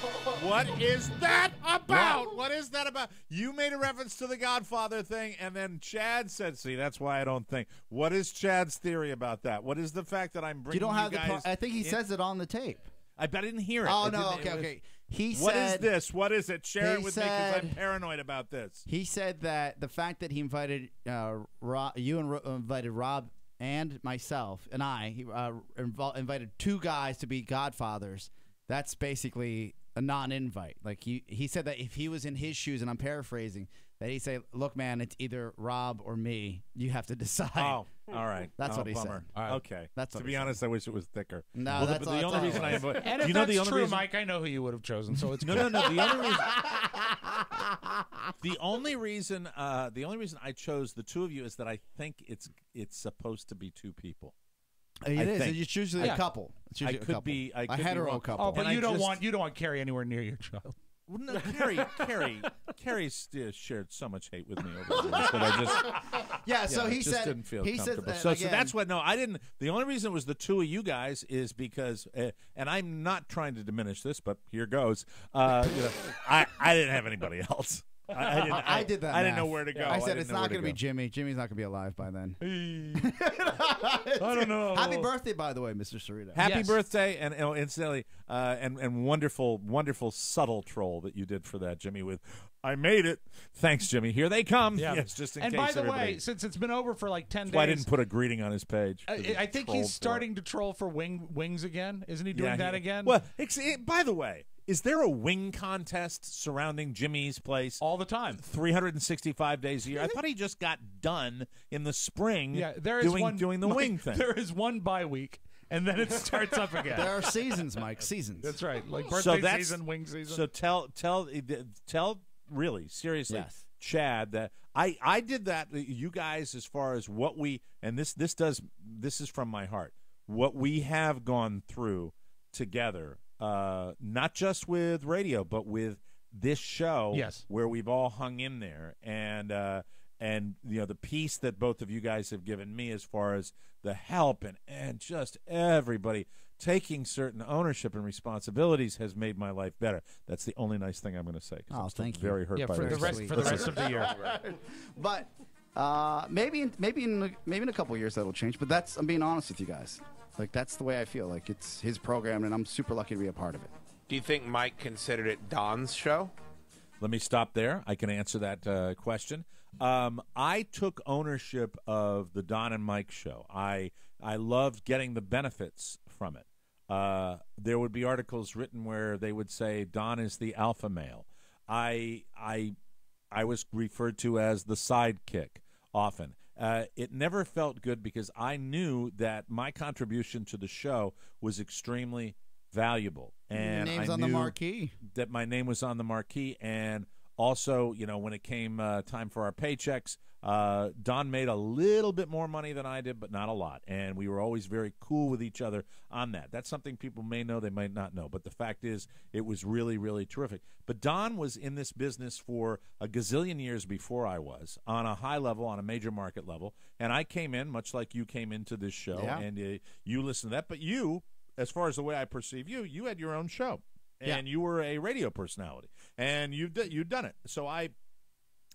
What is that about? What is that about? You made a reference to the Godfather thing, and then Chad said, "See, that's why I don't think." What is Chad's theory about that? What is the fact that I'm bringing you don't have guys I think he says it on the tape. I didn't hear it. Oh no! Okay. What is this? What is it? Share it with me because I'm paranoid about this. He said that the fact that he invited invited Rob and myself and I invited two guys to be godfathers. That's basically a non-invite. Like he said that if he was in his shoes, and I'm paraphrasing, that he'd say, "Look, man, it's either Rob or me. You have to decide." Oh, all right. That's what he bummer. said. Right. Okay. That's to be honest, I wish it was thicker. No, that's the only reason I invited. And if that's true, Mike, I know who you would have chosen. So it's no. The only reason. The only reason I chose the two of you is that I think it's supposed to be two people. It is. It's usually a couple. It's usually I could be a hetero couple. Oh, but you don't want Carrie anywhere near your child. Well, no, Carrie shared so much hate with me over the years that I just So he just said didn't feel he comfortable. said So that's what. No, I didn't. The only reason it was the two of you guys is because, and I'm not trying to diminish this, but here goes. I didn't have anybody else. I did that. I didn't know where to go. I said it's not going to be Jimmy. Jimmy's not going to be alive by then. I don't know. Happy birthday, by the way, Mr. Cerrito. Happy birthday, and incidentally, and wonderful subtle troll that you did for that, Jimmy. With I made it. Thanks, Jimmy. Here they come. Yeah. Yes, just in and case. by the everybody... way, since it's been over for like 10 days, I didn't put a greeting on his page. I think he's starting to troll for wings again. Isn't he doing that again? Well, by the way. Is there a wing contest surrounding Jimmy's place? All the time. 365 days a year. I thought he just got done in the spring doing the wing thing. There is one bye week, and then it starts up again. There are seasons, Mike. Seasons. That's right. Like birthday season, wing season. So tell really, seriously, yes. Chad, that I did that. You guys, as far as what we, and this is from my heart, what we have gone through together. Not just with radio, but with this show, yes, where we've all hung in there, and the peace that both of you guys have given me as far as the help and just everybody taking certain ownership and responsibilities has made my life better. That's the only nice thing I'm going to say. Oh, I'm thank you. Very hurt by for the rest of the year. But maybe in a couple of years that'll change. But I'm being honest with you guys. Like, that's the way I feel. Like, it's his program, and I'm super lucky to be a part of it. Do you think Mike considered it Don's show? Let me stop there. I can answer that question. I took ownership of the Don and Mike show. I loved getting the benefits from it. There would be articles written where they would say Don is the alpha male. I I was referred to as the sidekick often. It never felt good because I knew that my contribution to the show was extremely valuable. And your name's I on the knew marquee. that my name was on the marquee. And also, you know, when it came time for our paychecks, Don made a little bit more money than I did, but not a lot. And we were always very cool with each other on that. That's something people may know, they might not know. But the fact is, it was really, really terrific. But Don was in this business for a gazillion years before I was, on a high level, on a major market level. And I came in, much like you came into this show, and you listened to that. But you, as far as the way I perceive you, you had your own show. And you were a radio personality, and you'd done it. So I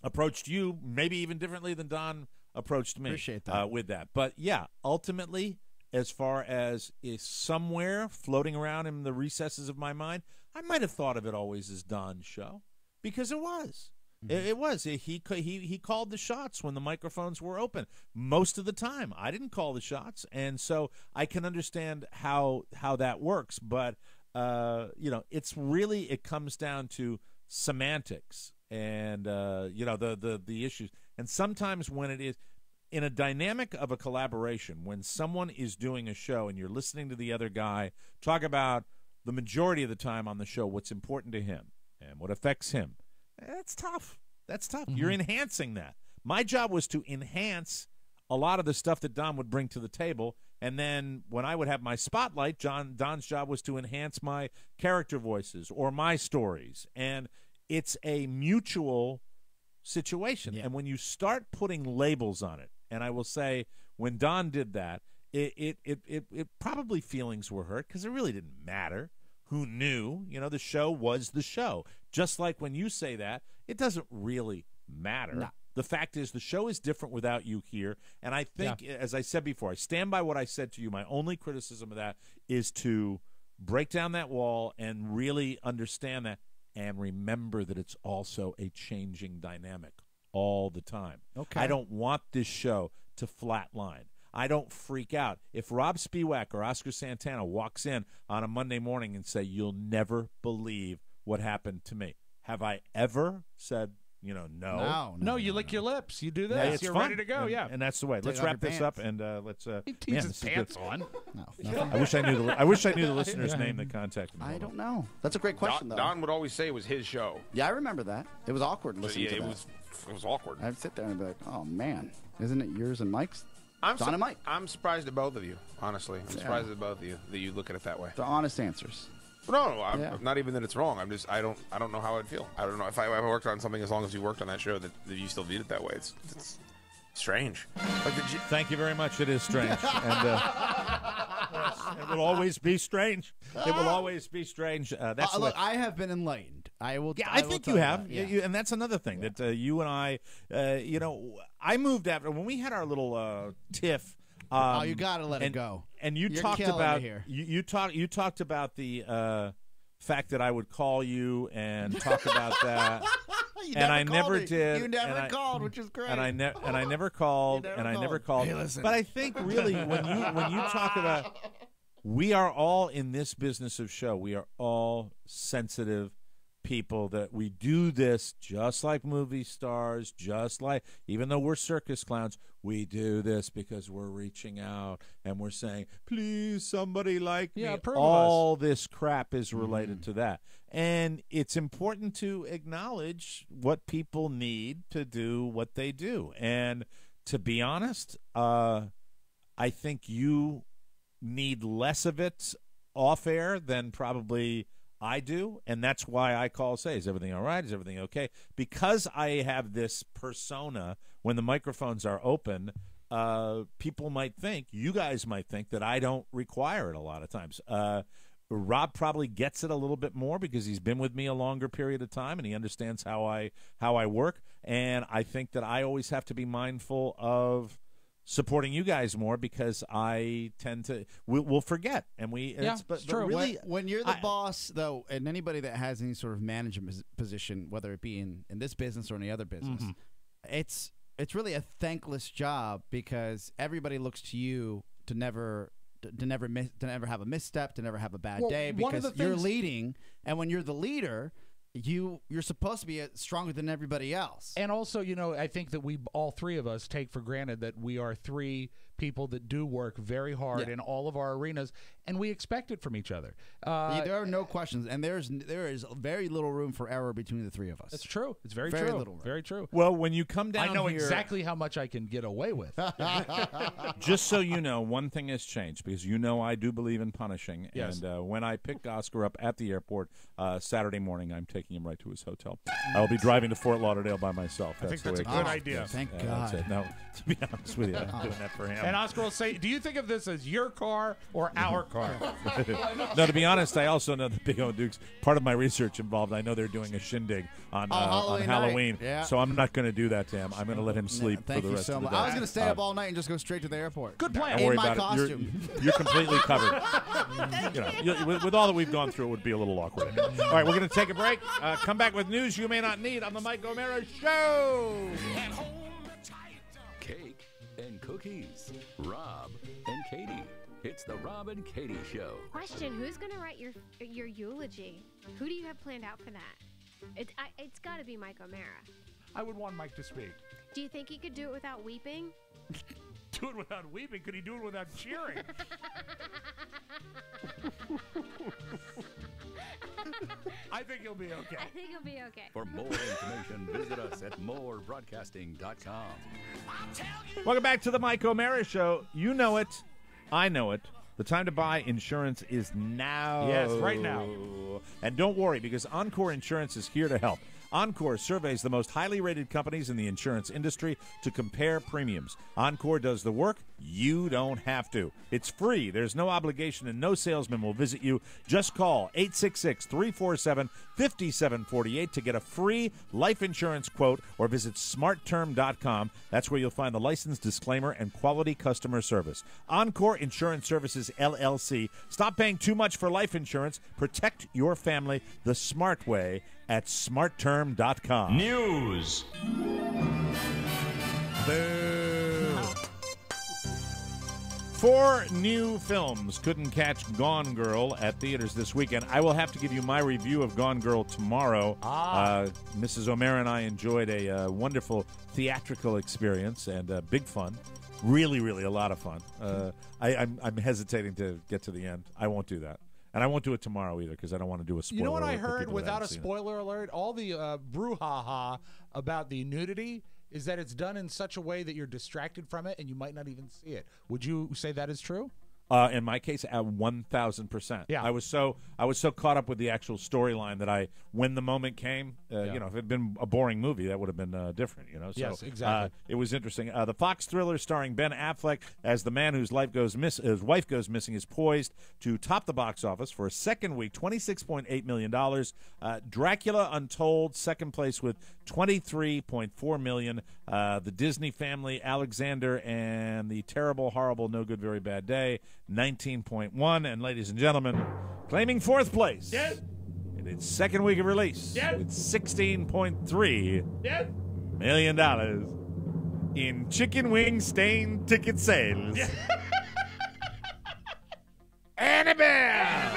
approached you maybe even differently than Don approached me. Appreciate that. With that. But, yeah, ultimately, as far as is somewhere floating around in the recesses of my mind, I might have thought of it always as Don's show, because it was. It was. He called the shots when the microphones were open most of the time. I didn't call the shots, and so I can understand how that works. But you know, it comes down to semantics and you know, the issues. And sometimes when it is in a dynamic of a collaboration, when someone is doing a show and you're listening to the other guy talk about the majority of the time on the show what's important to him and what affects him, that's tough. That's tough. You're enhancing that. My job was to enhance a lot of the stuff that Don would bring to the table. And then when I would have my spotlight, Don's job was to enhance my character voices or my stories. And it's a mutual situation. Yeah. And when you start putting labels on it, and I will say when Don did that, it probably feelings were hurt because it really didn't matter who knew. You know, the show was the show. Just like when you say that, it doesn't really matter. No. The fact is, the show is different without you here. And I think, as I said before, I stand by what I said to you. My only criticism of that is to break down that wall and really understand that and remember that it's also a changing dynamic all the time. Okay. I don't want this show to flatline. I don't freak out. If Rob Spiewak or Oscar Santana walks in on a Monday morning and say, "You'll never believe what happened to me," have I ever said, you know, no, you lick your lips. You do this. You're fun. ready to go. And that's the way. Let's wrap this up and let's. He keeps his pants on. No, I wish I knew the listener's name that contacted me. I don't know. That's a great question, though. Don would always say it was his show. Yeah, I remember that. It was awkward listening to that. It was awkward. I'd sit there and be like, "Oh man, isn't it yours and Mike's?" Don and Mike. I'm surprised at both of you. Honestly, I'm surprised at both of you that you look at it that way. The honest answers. No, not even that it's wrong. I don't know how I'd feel. I don't know if I worked on something as long as you worked on that show that you still viewed it that way. It's strange. Thank you very much. It is strange, and it will always be strange. It will always be strange. That's look. I have been enlightened. I will. Yeah, I think you have. And that's another thing that you and I. You know, I moved after when we had our little tiff. You gotta let it go. And you talked about you talked about the fact that I would call you and talk about that. And I never did. You never called, which is great. And I never called. Never called. Hey, listen. But I think really when you talk about, we are all in this business of show. We are all sensitive people that we do this just like movie stars, just like, even though we're circus clowns, we do this because we're reaching out and we're saying, please, somebody like me. All this crap is related to that. And it's important to acknowledge what people need to do what they do. And to be honest, I think you need less of it off air than probably I do, and that's why I call, say, is everything all right? Is everything okay? Because I have this persona when the microphones are open, people might think, you guys might think, that I don't require it a lot of times. Rob probably gets it a little bit more because he's been with me a longer period of time, and he understands how I work. And I think that I always have to be mindful of supporting you guys more because I tend to we'll forget and it's true. But really, when you're the boss though, and anybody that has any sort of management position, whether it be in this business or any other business, it's really a thankless job because everybody looks to you to never have a misstep, to never have a bad day because you're leading, and when you're the leader, you're supposed to be stronger than everybody else. And also, I think that we all three of us take for granted that we are three people that do work very hard in all of our arenas, and we expect it from each other. There are no questions, and there is very little room for error between the three of us. It's true. It's very Very true. little room. Very true. Well, when you come down I know here, exactly how much I can get away with. just so you know, one thing has changed because I do believe in punishing. Yes. And when I pick Oscar up at the airport Saturday morning, I'm taking him right to his hotel. I'll be driving to Fort Lauderdale by myself. I think the that's way a it good goes. idea. Yes. Thank That's God. it. No, to be honest with you, I'm doing that for him. And Oscar will say, do you think of this as your car or our car? No, to be honest, I also know the Big O Dukes. Part of my research involved, I know they're doing a shindig on Halloween. Yeah. So I'm not going to do that to him. I'm going to let him sleep Thank for the you rest so of the much. day. I was going to stay up all night and just go straight to the airport. Good plan. Don't worry In my about it. costume. You're completely covered. With all that we've gone through, it would be a little awkward. All right, we're going to take a break. Come back with news you may not need on the Mike O'Mara Show. Cake and cookies. Rob and Katie. It's the Rob and Katie Show. Question: who's going to write your eulogy? Who do you have planned out for that? It's got to be Mike O'Mara. I would want Mike to speak. Do you think he could do it without weeping? Do it without weeping? Could he do it without cheering? I think he'll be okay. I think he'll be okay. For more information, visit us at morebroadcasting.com. Welcome back to the Mike O'Mara Show. You know it. I know it. The time to buy insurance is now. Yes, right now. And don't worry, because Encore Insurance is here to help. Encore surveys the most highly rated companies in the insurance industry to compare premiums. Encore does the work. You don't have to. It's free. There's no obligation and no salesman will visit you. Just call 866-347-5748 to get a free life insurance quote or visit smartterm.com. That's where you'll find the license disclaimer and quality customer service. Encore Insurance Services, LLC. Stop paying too much for life insurance. Protect your family the smart way at smartterm.com. News. Boo. 4 new films couldn't catch Gone Girl at theaters this weekend. I will have to give you my review of Gone Girl tomorrow. Mrs. O'Mara and I enjoyed a wonderful theatrical experience and big fun. Really, really a lot of fun. I'm hesitating to get to the end. I won't do that. And I won't do it tomorrow either because I don't want to do a spoiler. You know what I alert for heard people that without a haven't seen it. spoiler alert? All the brouhaha about the nudity is that it's done in such a way that you're distracted from it and you might not even see it. Would you say that is true? In my case, at 1,000%. Yeah. I was so caught up with the actual storyline that when the moment came, if it had been a boring movie, that would have been different. So, yes, exactly. It was interesting. The Fox thriller starring Ben Affleck as the man whose wife goes missing is poised to top the box office for a second week, $26.8 million. Dracula Untold, second place with $23.4 million. The Disney Family, Alexander, and the terrible, horrible, no good, very bad day, 19.1. And ladies and gentlemen, claiming fourth place in its second week of release with $16.3 million in chicken wing stained ticket sales. Annabelle!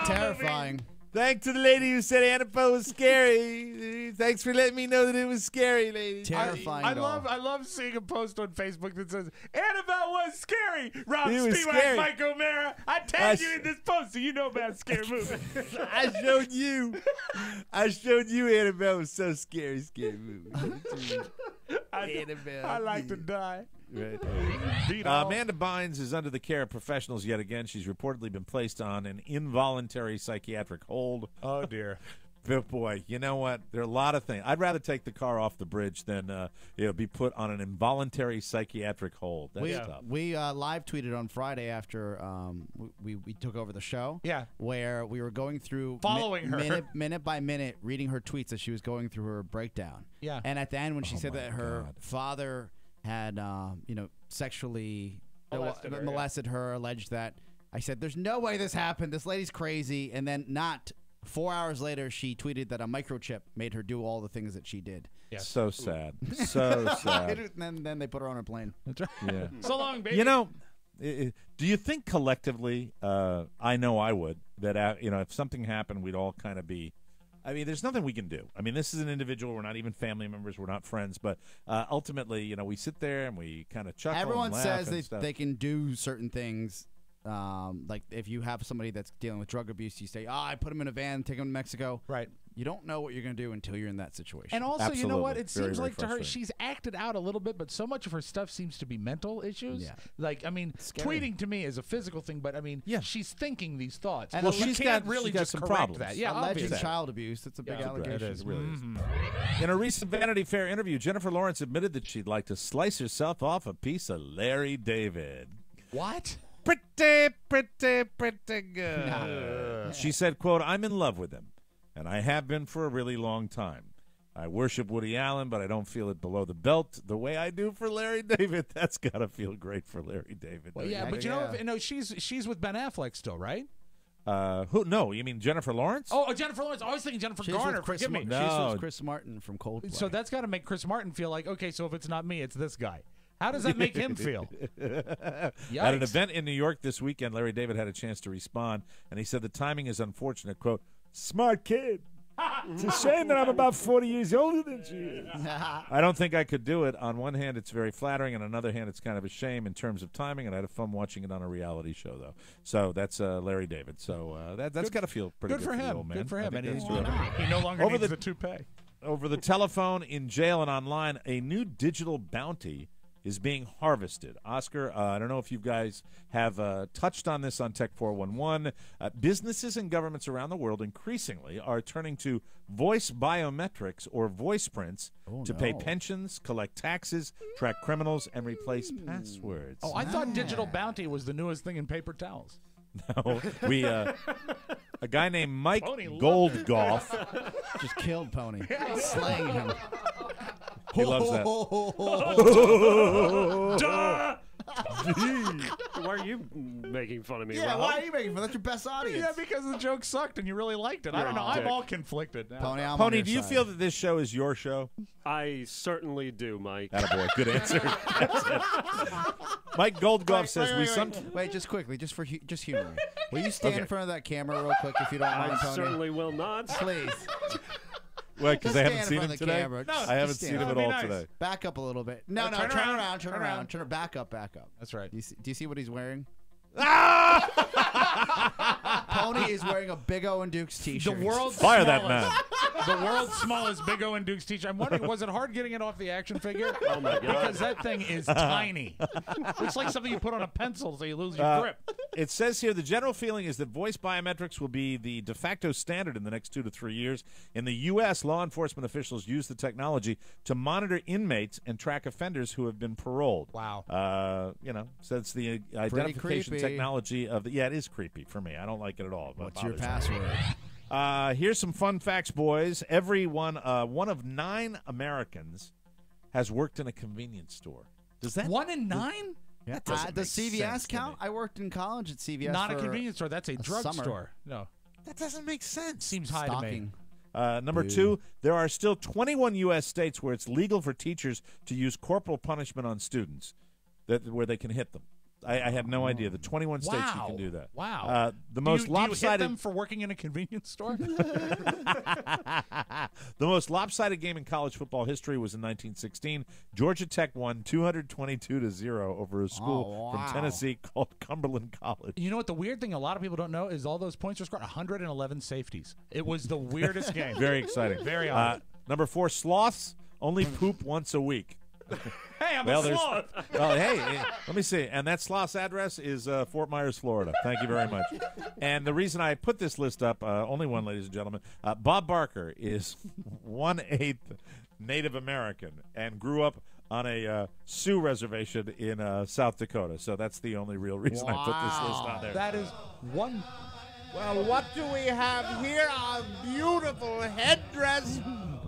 Terrifying. Thanks to the lady who said Annabelle was scary. Thanks for letting me know that it was scary, lady. Terrifying. I love seeing a post on Facebook that says Annabelle was scary. Rob It was Spiewak, scary. Mike O'Mara. I tagged you in this post, so you know about scary movie. I showed you Annabelle was so scary movie. Annabelle. I like to die. Right. Beat all. Amanda Bynes is under the care of professionals yet again. She's reportedly been placed on an involuntary psychiatric hold. Oh, dear. But boy, you know what? There are a lot of things. I'd rather take the car off the bridge than be put on an involuntary psychiatric hold. That's tough. We live tweeted on Friday after we took over the show. Yeah. Where we were going through Following her. minute by minute, reading her tweets as she was going through her breakdown. Yeah. And at the end, when she said that her father had sexually molested her, alleged that, I said, "There's no way this happened. This lady's crazy." And then 4 hours later, she tweeted that a microchip made her do all the things that she did. Yes. So sad. So sad. And then they put her on a plane. Yeah. So long, baby. You know, do you think collectively, I know I would, that if something happened, we'd all kind of be, I mean, there's nothing we can do. I mean, this is an individual. We're not even family members. We're not friends. But ultimately, we sit there and we kind of chuckle. Everyone and laugh says and they can do certain things. Like if you have somebody that's dealing with drug abuse, you say, I put him in a van, take him to Mexico. Right. You don't know what you're going to do until you're in that situation. And also, Absolutely. you know what? It Very, seems very like to her, frustrating. she's acted out a little bit, but so much of her stuff seems to be mental issues. Yeah. Like, I mean, scary. tweeting to me is a physical thing, but I mean, she's thinking these thoughts. And well, she's she can't got- really she's got just some correct problems. that. Yeah, Alleged obviously. child abuse. That's a big Yeah, allegation. It is, it really Mm-hmm. is. In a recent Vanity Fair interview, Jennifer Lawrence admitted that she'd like to slice herself off a piece of Larry David. What? Pretty good. She said, quote, I'm in love with him, and I have been for a really long time. I worship Woody Allen, but I don't feel it below the belt the way I do for Larry David. That's got to feel great for Larry David. Well, yeah, but she's with Ben Affleck still, right? Who? No, you mean Jennifer Lawrence? Oh, Jennifer Lawrence. I was thinking Jennifer She's Garner. with Chris Forgive me. She's with Chris Martin from Coldplay. So that's got to make Chris Martin feel like, okay, so if it's not me, it's this guy. How does that make him feel? At an event in New York this weekend, Larry David had a chance to respond, and he said the timing is unfortunate. Quote, smart kid. It's a shame that I'm about 40 years older than she is. I don't think I could do it. On one hand, it's very flattering. On another hand, it's kind of a shame in terms of timing, and I had fun watching it on a reality show, though. So that's Larry David. So that's got to feel pretty good for the him. old man. Good for him. I And think he that's true. no longer needs the toupee. Over the telephone, in jail, and online, a new digital bounty is being harvested. Oscar, I don't know if you guys have touched on this on Tech 411. Businesses and governments around the world increasingly are turning to voice biometrics or voice prints to pay pensions, collect taxes, track criminals, and replace passwords. Oh, I thought digital bounty was the newest thing in paper towels. No, a guy named Mike Pony loved Goldgolf just killed Pony, slaying him. He loves that. Duh! Why are you making fun of me, Yeah, Rob? why are you making fun? That's your best audience. Yeah, because the joke sucked and you really liked it. I don't know. I'm all conflicted now. Pony, I'm on Pony, your do you side. feel that this show is your show? I certainly do, Mike. Attaboy. Good answer. Mike Goldgolf says Wait, just quickly, just humor me. Will you stand in front of that camera real quick if you don't mind, I Tony? certainly will not. Please. What, because Just I haven't stand in seen front him of the today? camera. No, I just haven't stand. seen him at That'd all be nice. today. Back up a little bit. No, turn turn around. around. Turn around. Back up. That's right. Do you see what he's wearing? Pony is wearing a Big O and Duke's t-shirt. The world's Fire that smallest- The world's smallest Big O and Duke's t-shirt. I'm wondering, was it hard getting it off the action figure? Oh, my God. Because that thing is tiny. It's like something you put on a pencil so you lose your grip. It says here the general feeling is that voice biometrics will be the de facto standard in the next 2 to 3 years. In the U.S., law enforcement officials use the technology to monitor inmates and track offenders who have been paroled. Wow. So it's the identification creepy. technology of the. Yeah, it is creepy for me. I don't like it at all. But What's your bothers me. password? Here's some fun facts, boys. One of 9 Americans has worked in a convenience store. Does that 1 in 9? That doesn't Does make CVS sense to count? me. I worked in college at CVS. Not a for convenience store. That's a summer. drugstore. No. That doesn't make sense. Seems high to me. Stocking. Number 2, there are still 21 U.S. states where it's legal for teachers to use corporal punishment on students, where they can hit them. I had no idea. The 21 states you can do that. Wow. The most do you hit lopsided. them for working in a convenience store? The most lopsided game in college football history was in 1916. Georgia Tech won 222-0 over a school from Tennessee called Cumberland College. You know what? The weird thing a lot of people don't know is all those points were scored. 111 safeties. It was the weirdest game. Very exciting. Very odd. Number 4, sloths only poop once a week. Hey, I'm a sloth. Well, hey, let me see. And that sloth's address is Fort Myers, Florida. Thank you very much. And the reason I put this list up, only one, ladies and gentlemen, Bob Barker is 1/8 Native American and grew up on a Sioux reservation in South Dakota. So that's the only real reason I put this list on there. That is one. Well, what do we have here? A beautiful headdress.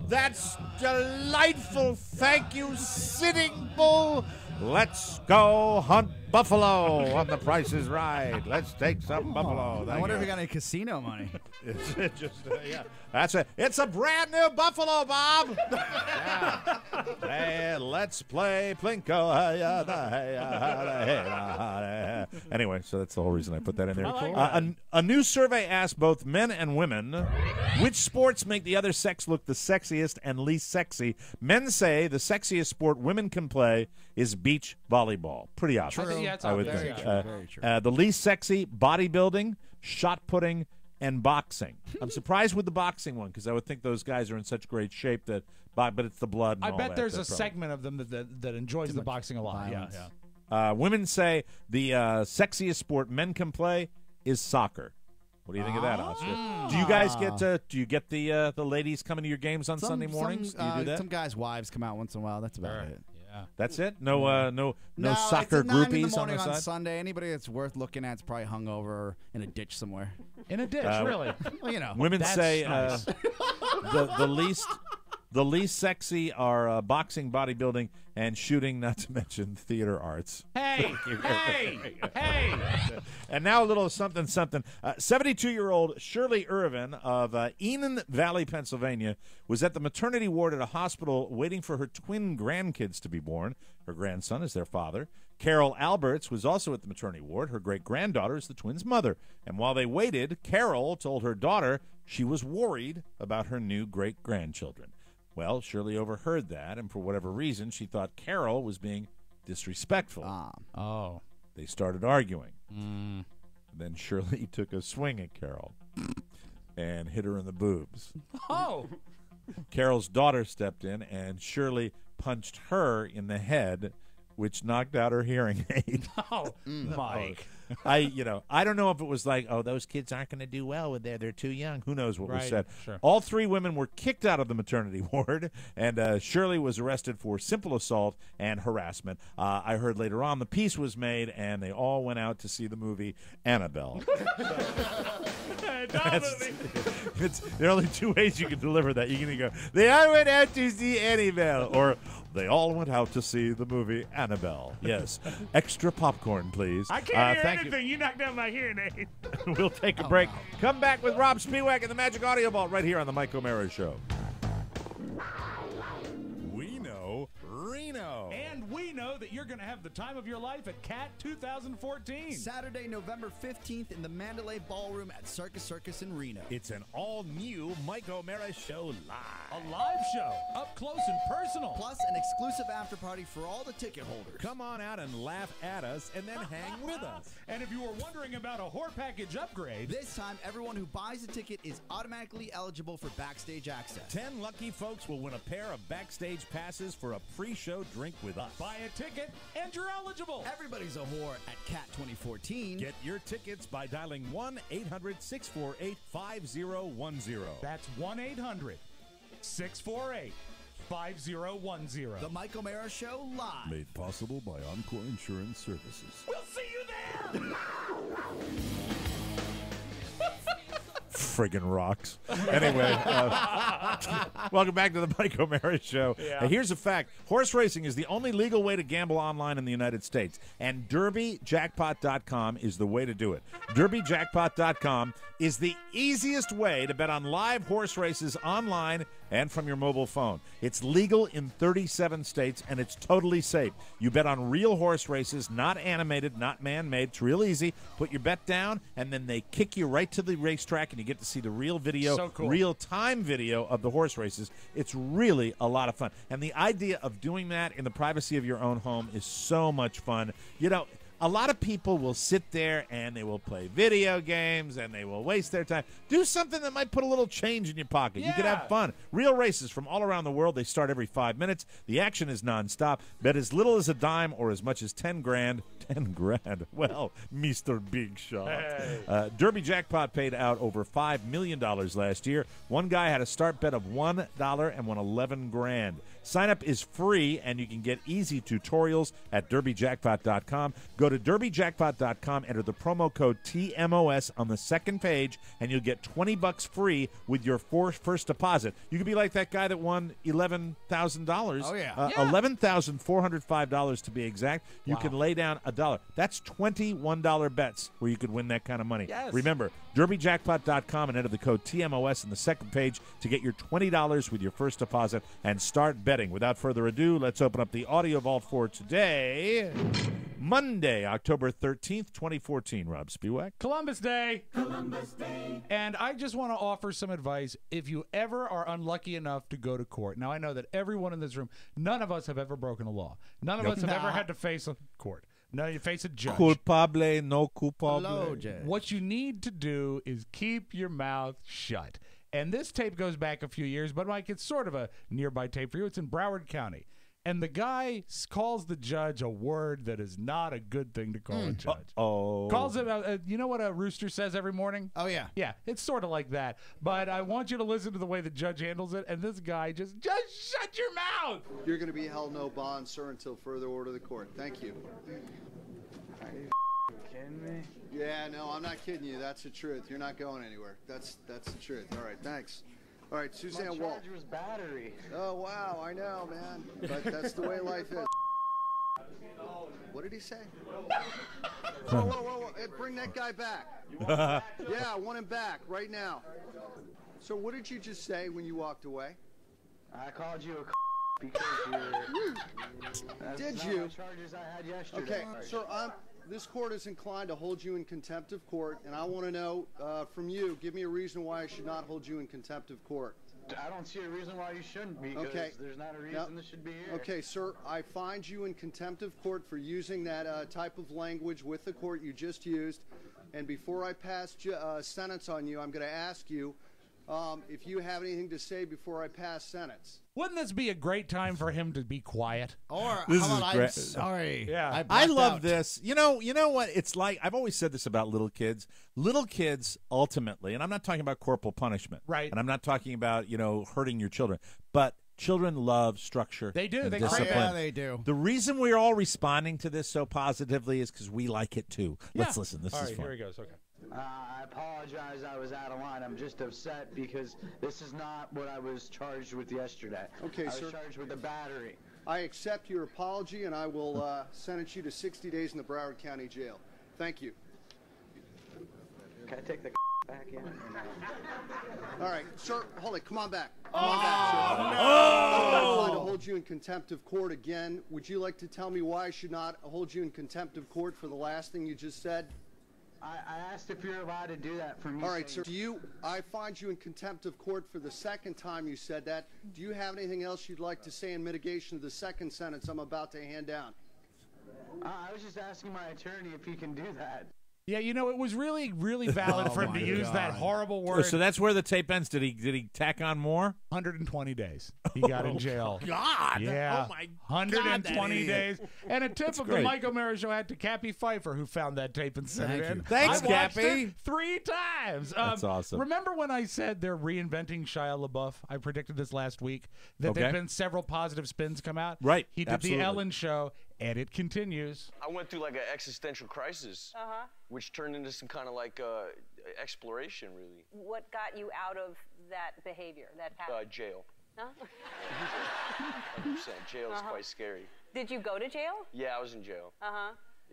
That's delightful. Thank you, Sitting Bull. Let's go hunt buffalo on The Price is Right. Let's take some buffalo. I wonder if we got any casino money. It's just, yeah. That's it. It's a brand new buffalo, Bob. Yeah. Hey, let's play Plinko. Anyway, so that's the whole reason I put that in there. I like that. A new survey asked both men and women which sports make the other sex look the sexiest and least sexy. Men say the sexiest sport women can play is beach volleyball. Pretty obvious. True. Yeah, it's I would obvious. think. Very true. The least sexy, bodybuilding, shot putting, and boxing. I'm surprised with the boxing one because I would think those guys are in such great shape that, but it's the blood. And I all bet that there's that a probably- segment of them that enjoys the boxing a lot. violence. Yeah. Women say the sexiest sport men can play is soccer. What do you think of that, Oscar? Do you guys get the ladies coming to your games on Sunday mornings? Do you do that? Some guys' wives come out once in a while. That's about it. Yeah. That's it. No soccer it's at 9 groupies in the morning on the side. Sunday. Anybody that's worth looking at is probably hungover in a ditch somewhere. In a ditch, really? Well, you know. Women That's say nice. the least sexy are boxing, bodybuilding, and shooting. Not to mention theater arts. Hey, hey. And now a little something. 72-year-old Shirley Irvin of Enon Valley, Pennsylvania, was at the maternity ward at a hospital waiting for her twin grandkids to be born. Her grandson is their father. Carol Alberts was also at the maternity ward. Her great-granddaughter is the twins' mother. And while they waited, Carol told her daughter she was worried about her new great-grandchildren. Well, Shirley overheard that, and for whatever reason, she thought Carol was being disrespectful. Oh. They started arguing. Then Shirley took a swing at Carol and hit her in the boobs. Oh. Carol's daughter stepped in, and Shirley punched her in the head, which knocked out her hearing aid. Oh, Mike. I don't know if it was like, oh, those kids aren't going to do well with they're too young. Who knows what was Right, said. sure. All three women were kicked out of the maternity ward, and Shirley was arrested for simple assault and harassment. I heard later on the peace was made, and they all went out to see the movie Annabelle. There are only two ways you can deliver that. You can either go, they all went out to see Annabelle, or they all went out to see the movie Annabelle. Yes. Extra popcorn, please. I can't hear thank anything. You knocked out my hearing aid. We'll take a break. Come back with Rob Spiewak and the Magic Audio Vault right here on the Mike O'Mara Show. We know Reno. And we know that you're going to have the time of your life at CAT 2014. Saturday, November 15th in the Mandalay Ballroom at Circus in Reno. It's an all-new Mike O'Mara Show live. A live show, up close and personal. Plus an exclusive after party for all the ticket holders. Come on out and laugh at us and then hang with us. And if you were wondering about a whore package upgrade, this time everyone who buys a ticket is automatically eligible for backstage access. 10 lucky folks will win a pair of backstage passes for a pre-show drink with us. buy a ticket and you're eligible. Everybody's a whore at CAT 2014. Get your tickets by dialing 1-800-648-5010. That's 1-800-648-5010. The Mike O'Mara Show live. Made possible by Encore Insurance Services. We'll see you there. Friggin' rocks. Anyway, welcome back to the Mike O'Mara Show. Yeah. Here's a fact. Horse racing is the only legal way to gamble online in the United States, and DerbyJackpot.com is the way to do it. DerbyJackpot.com is the easiest way to bet on live horse races online and from your mobile phone. It's legal in 37 states, and it's totally safe. You bet on real horse races, not animated, not man-made. It's real easy. Put your bet down, and then they kick you right to the racetrack, and you get to see the real video, So cool. real-time video of the horse races. It's really a lot of fun. And the idea of doing that in the privacy of your own home is so much fun. You know, a lot of people will sit there and they will play video games and they will waste their time. Do something that might put a little change in your pocket. You could have fun. Real races from all around the world. They start every 5 minutes. The action is nonstop. Bet as little as a dime or as much as 10 grand. 10 grand. Well, Mr. Big Shot. Hey. Derby Jackpot paid out over $5 million last year. One guy had a start bet of $1 and won 11 grand. Sign up is free, and you can get easy tutorials at derbyjackpot.com. Go to derbyjackpot.com, enter the promo code TMOS on the second page, and you'll get $20 free with your first deposit. You could be like that guy that won $11,000. Oh, yeah. $11,405 to be exact. You Wow. can lay down $1. That's $21 bets where you could win that kind of money. Yes. Remember, derbyjackpot.com and enter the code TMOS in the second page to get your $20 with your first deposit and start betting. Without further ado, let's open up the audio vault for today, Monday, October 13th, 2014. Rob Spiewak. Columbus Day. Columbus Day. And I just want to offer some advice if you ever are unlucky enough to go to court. Now, I know that everyone in this room, none of us have ever broken a law. None of us have ever had to face a court. No, you face a judge. Culpable, no culpable. Hello, Judge. What you need to do is keep your mouth shut. And this tape goes back a few years, but Mike, it's sort of a nearby tape for you. It's in Broward County. And the guy calls the judge a word that is not a good thing to call a judge. Calls it, you know what a rooster says every morning? Oh, yeah. Yeah, it's sort of like that. But I want you to listen to the way the judge handles it. And this guy just shut your mouth. You're going to be held no bond, sir, until further order of the court. Thank you. Are you kidding me? Yeah, no, I'm not kidding you. That's the truth. You're not going anywhere. That's the truth. All right, thanks. All right, Suzanne Walt. My charger was battery. Oh, wow, I know, man. But that's the way life is. What did he say? Whoa. Hey, bring that guy back. Yeah, I want him back right now. So what did you just say when you walked away? I called you a because you're... Did you? The charges I had yesterday. Okay, sir, this court is inclined to hold you in contempt of court, and I want to know from you, give me a reason why I should not hold you in contempt of court. I don't see a reason why you shouldn't, because there's not a reason this should be here. Okay, sir, I find you in contempt of court for using that type of language with the court you just used, and before I pass sentence on you, I'm going to ask you if you have anything to say before I pass sentence. Wouldn't this be a great time for him to be quiet? Or This how is about great. I'm sorry. Yeah. I love this. You know what? It's like, I've always said this about little kids. Little kids, ultimately, and I'm not talking about corporal punishment. Right. And I'm not talking about, hurting your children. But children love structure. They do. And They discipline. Yeah, they do. The reason we're all responding to this so positively is because we like it too. Let's listen. This All is right, fun. here he goes. Okay. I apologize I was out of line. I'm just upset because this is not what I was charged with yesterday. Okay, I sir. was charged with a battery. I accept your apology, and I will sentence you to 60 days in the Broward County Jail. Thank you. Can I take the back in? All right, sir, hold it. Come on back. Come on back, sir. I'm going to hold you in contempt of court again. Would you like to tell me why I should not hold you in contempt of court for the last thing you just said? I asked if you're allowed to do that for me. All right, sir. I find you in contempt of court for the second time you said that. Do you have anything else you'd like to say in mitigation of the second sentence I'm about to hand down? I was just asking my attorney if he can do that. Yeah, it was really, really valid for him to use that horrible word. So that's where the tape ends. Did he tack on more? 120 days. He got in jail. God. Yeah. Oh, my 120 days. And a tip That's of great. the Mike O'Mara Show had to Cappy Pfeiffer, who found that tape and sent it in. Thanks, I watched Cappy. it 3 times. That's awesome. Remember when I said they're reinventing Shia LaBeouf? I predicted this last week, that Okay. there have been several positive spins come out. Right. He did Absolutely. the Ellen Show, and it continues. I went through like an existential crisis, which turned into some kind of like exploration, really. What got you out of that behavior, that habit? Jail. Huh? 100%. Jail is quite scary. Did you go to jail? Yeah, I was in jail.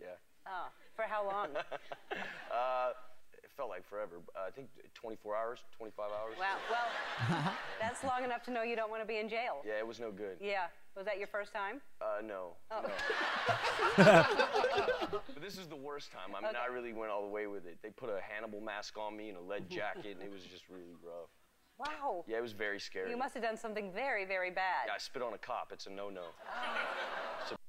Yeah. Oh, for how long? It felt like forever. I think 24 hours, 25 hours. Wow. Well, that's long enough to know you don't want to be in jail. Yeah, it was no good. Yeah. Was that your first time? No. Oh. No. But this is the worst time. I mean, I really went all the way with it. They put a Hannibal mask on me and a lead jacket, and it was just really rough. Wow. Yeah, it was very scary. You must have done something very, very bad. Yeah, I spit on a cop. It's a no-no.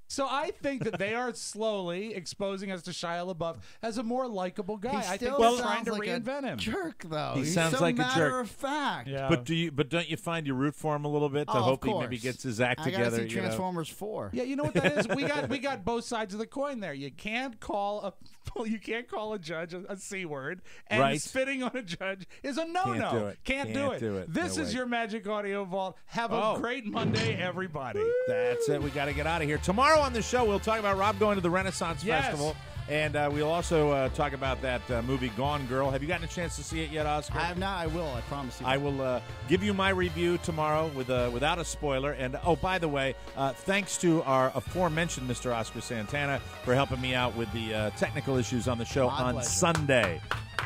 So I think that they are slowly exposing us to Shia LaBeouf as a more likable guy. I think they're trying to reinvent him. Jerk, though. He sounds like a jerk. Matter of fact. Yeah. But don't you find you root for him a little bit to hope he maybe gets his act together? I gotta see Transformers 4. Yeah, you know what that is? We got both sides of the coin there. You can't call a judge a C word, and Right. spitting on a judge is a no-no. Can't do it. This No is way. your Magic Audio Vault. Have a great Monday, everybody. That's it. We got to get out of here. Tomorrow on the show, we'll talk about Rob going to the Renaissance Yes. Festival. And we'll also talk about that movie Gone Girl. Have you gotten a chance to see it yet, Oscar? I have not. I will. I promise you. I will give you my review tomorrow without a spoiler. And, oh, by the way, thanks to our aforementioned Mr. Oscar Santana for helping me out with the technical issues on the show on pleasure. Sunday.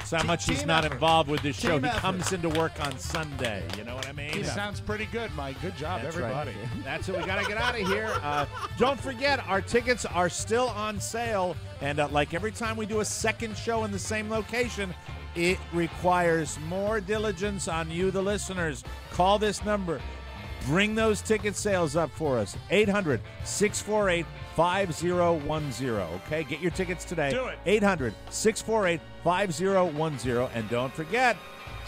That's how much he's Team not effort. involved with this show. Team He effort. comes into work on Sunday. You know what I mean? Sounds pretty good, Mike. Good job, That's everybody. right. That's it. We got to get out of here. Don't forget, our tickets are still on sale. And like every time we do a second show in the same location, it requires more diligence on you, the listeners. Call this number. Bring those ticket sales up for us. 800-648-5010. Okay, get your tickets today. Do it. 800-648-5010. And don't forget,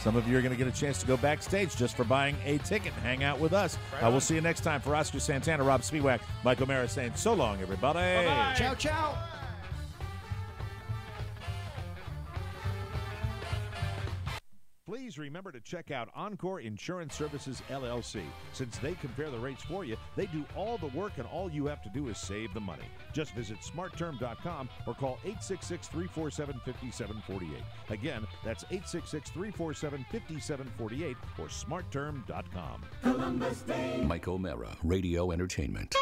some of you are going to get a chance to go backstage just for buying a ticket and hang out with us. We'll see you next time. For Oscar Santana, Rob Spiewak, Mike O'Mara saying so long, everybody. Bye-bye. Ciao, ciao. Please remember to check out Encore Insurance Services, LLC. Since they compare the rates for you, they do all the work, and all you have to do is save the money. Just visit smartterm.com or call 866-347-5748. Again, that's 866-347-5748 or smartterm.com. Mike O'Mara, Radio Entertainment.